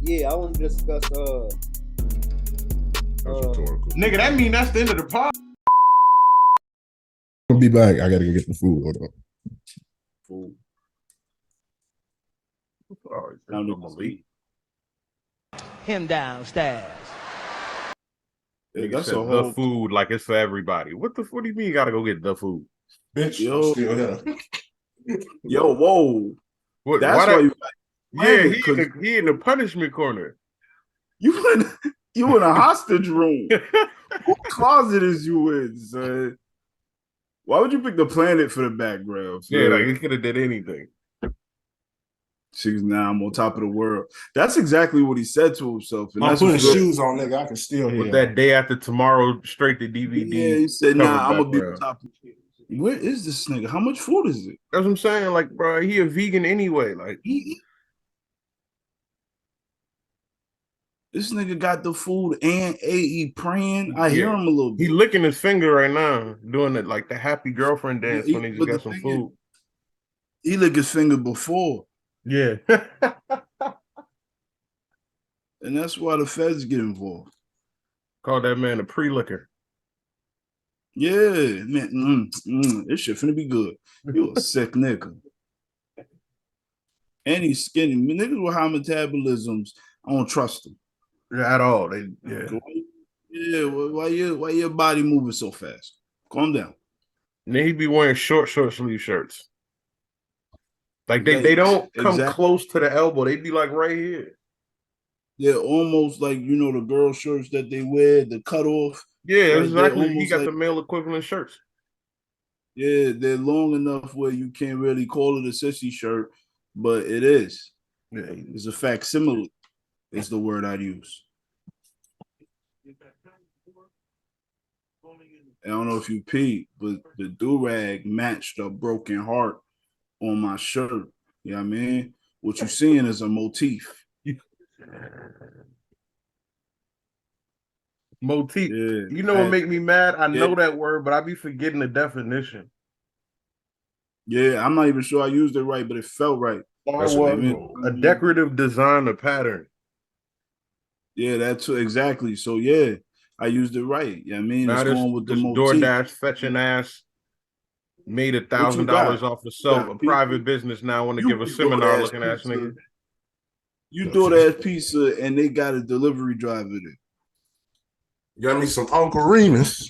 Yeah, I want to discuss. Nigga, that mean that's the end of the pod. I'll be back. I gotta go get the food. Hold on. Food. Him downstairs. Yeah, that's a whole food like it's for everybody. What do you mean you gotta go get the food? Bitch, yo, whoa. What, that's why he in the punishment corner. You in a hostage room. What closet is you in, son? Why would you pick the planet for the background? Yeah, like he could have did anything. She's now I'm on top of the world. That's exactly what he said to himself. And I'm putting shoes on, nigga. I can still hear. With that Day After Tomorrow straight to DVD. Yeah, he said, nah, I'm gonna be on top of it. Where is this nigga? How much food is it? That's what I'm saying. Like, bro, he a vegan anyway. Like, this nigga got the food and he praying. I hear him a little bit. He licking his finger right now, doing it like the happy girlfriend dance when he just got some food. He licked his finger before. Yeah. And that's why the feds get involved. Call that man a pre-licker. Yeah, man. This shit finna be good. You a sick nigga. And he's skinny. Niggas with high metabolisms, I don't trust them. At all. Why your body moving so fast? Calm down. And then he be wearing short sleeve shirts. Like they don't come close to the elbow. They be like right here. They're almost like, the girl shirts that they wear, the cutoff. Yeah, like exactly. He got the male equivalent shirts. Yeah, they're long enough where you can't really call it a sissy shirt, but it is. Yeah, it's a facsimile is the word I'd use. I don't know if you peeped, but the do-rag matched a broken heart on my shirt. You know what I mean? What you're seeing is a motif. Motif. Yeah, You know what make me mad? I know yeah. that word, but I be forgetting the definition. Yeah, I'm not even sure I used it right, but it felt right. That's a decorative design or pattern. Yeah, that's exactly. So yeah, I used it right. Yeah, I mean, Now it's going with the this motif. DoorDash fetching ass made What you $1,000 got? off of You got a pizza? private business now. Want to You give a seminar DoorDash looking ass pizza. nigga. You DoorDash pizza, and they got a delivery driver there. Got me some Uncle Remus.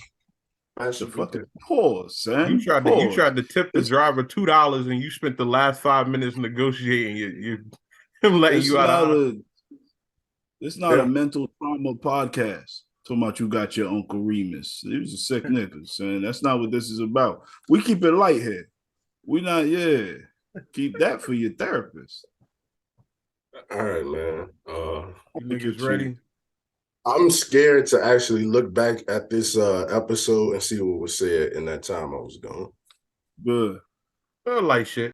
That's a fucking pause, son. You tried to tip the driver $2, and you spent the last 5 minutes negotiating. Him letting you out. It's not a mental trauma podcast. Talking about you got your Uncle Remus. He was a sick nigga, son. That's not what this is about. We keep it light here. We not, keep that for your therapist. All right, man. You niggas ready? I'm scared to actually look back at this episode and see what was said in that time I was gone. Good. Light shit.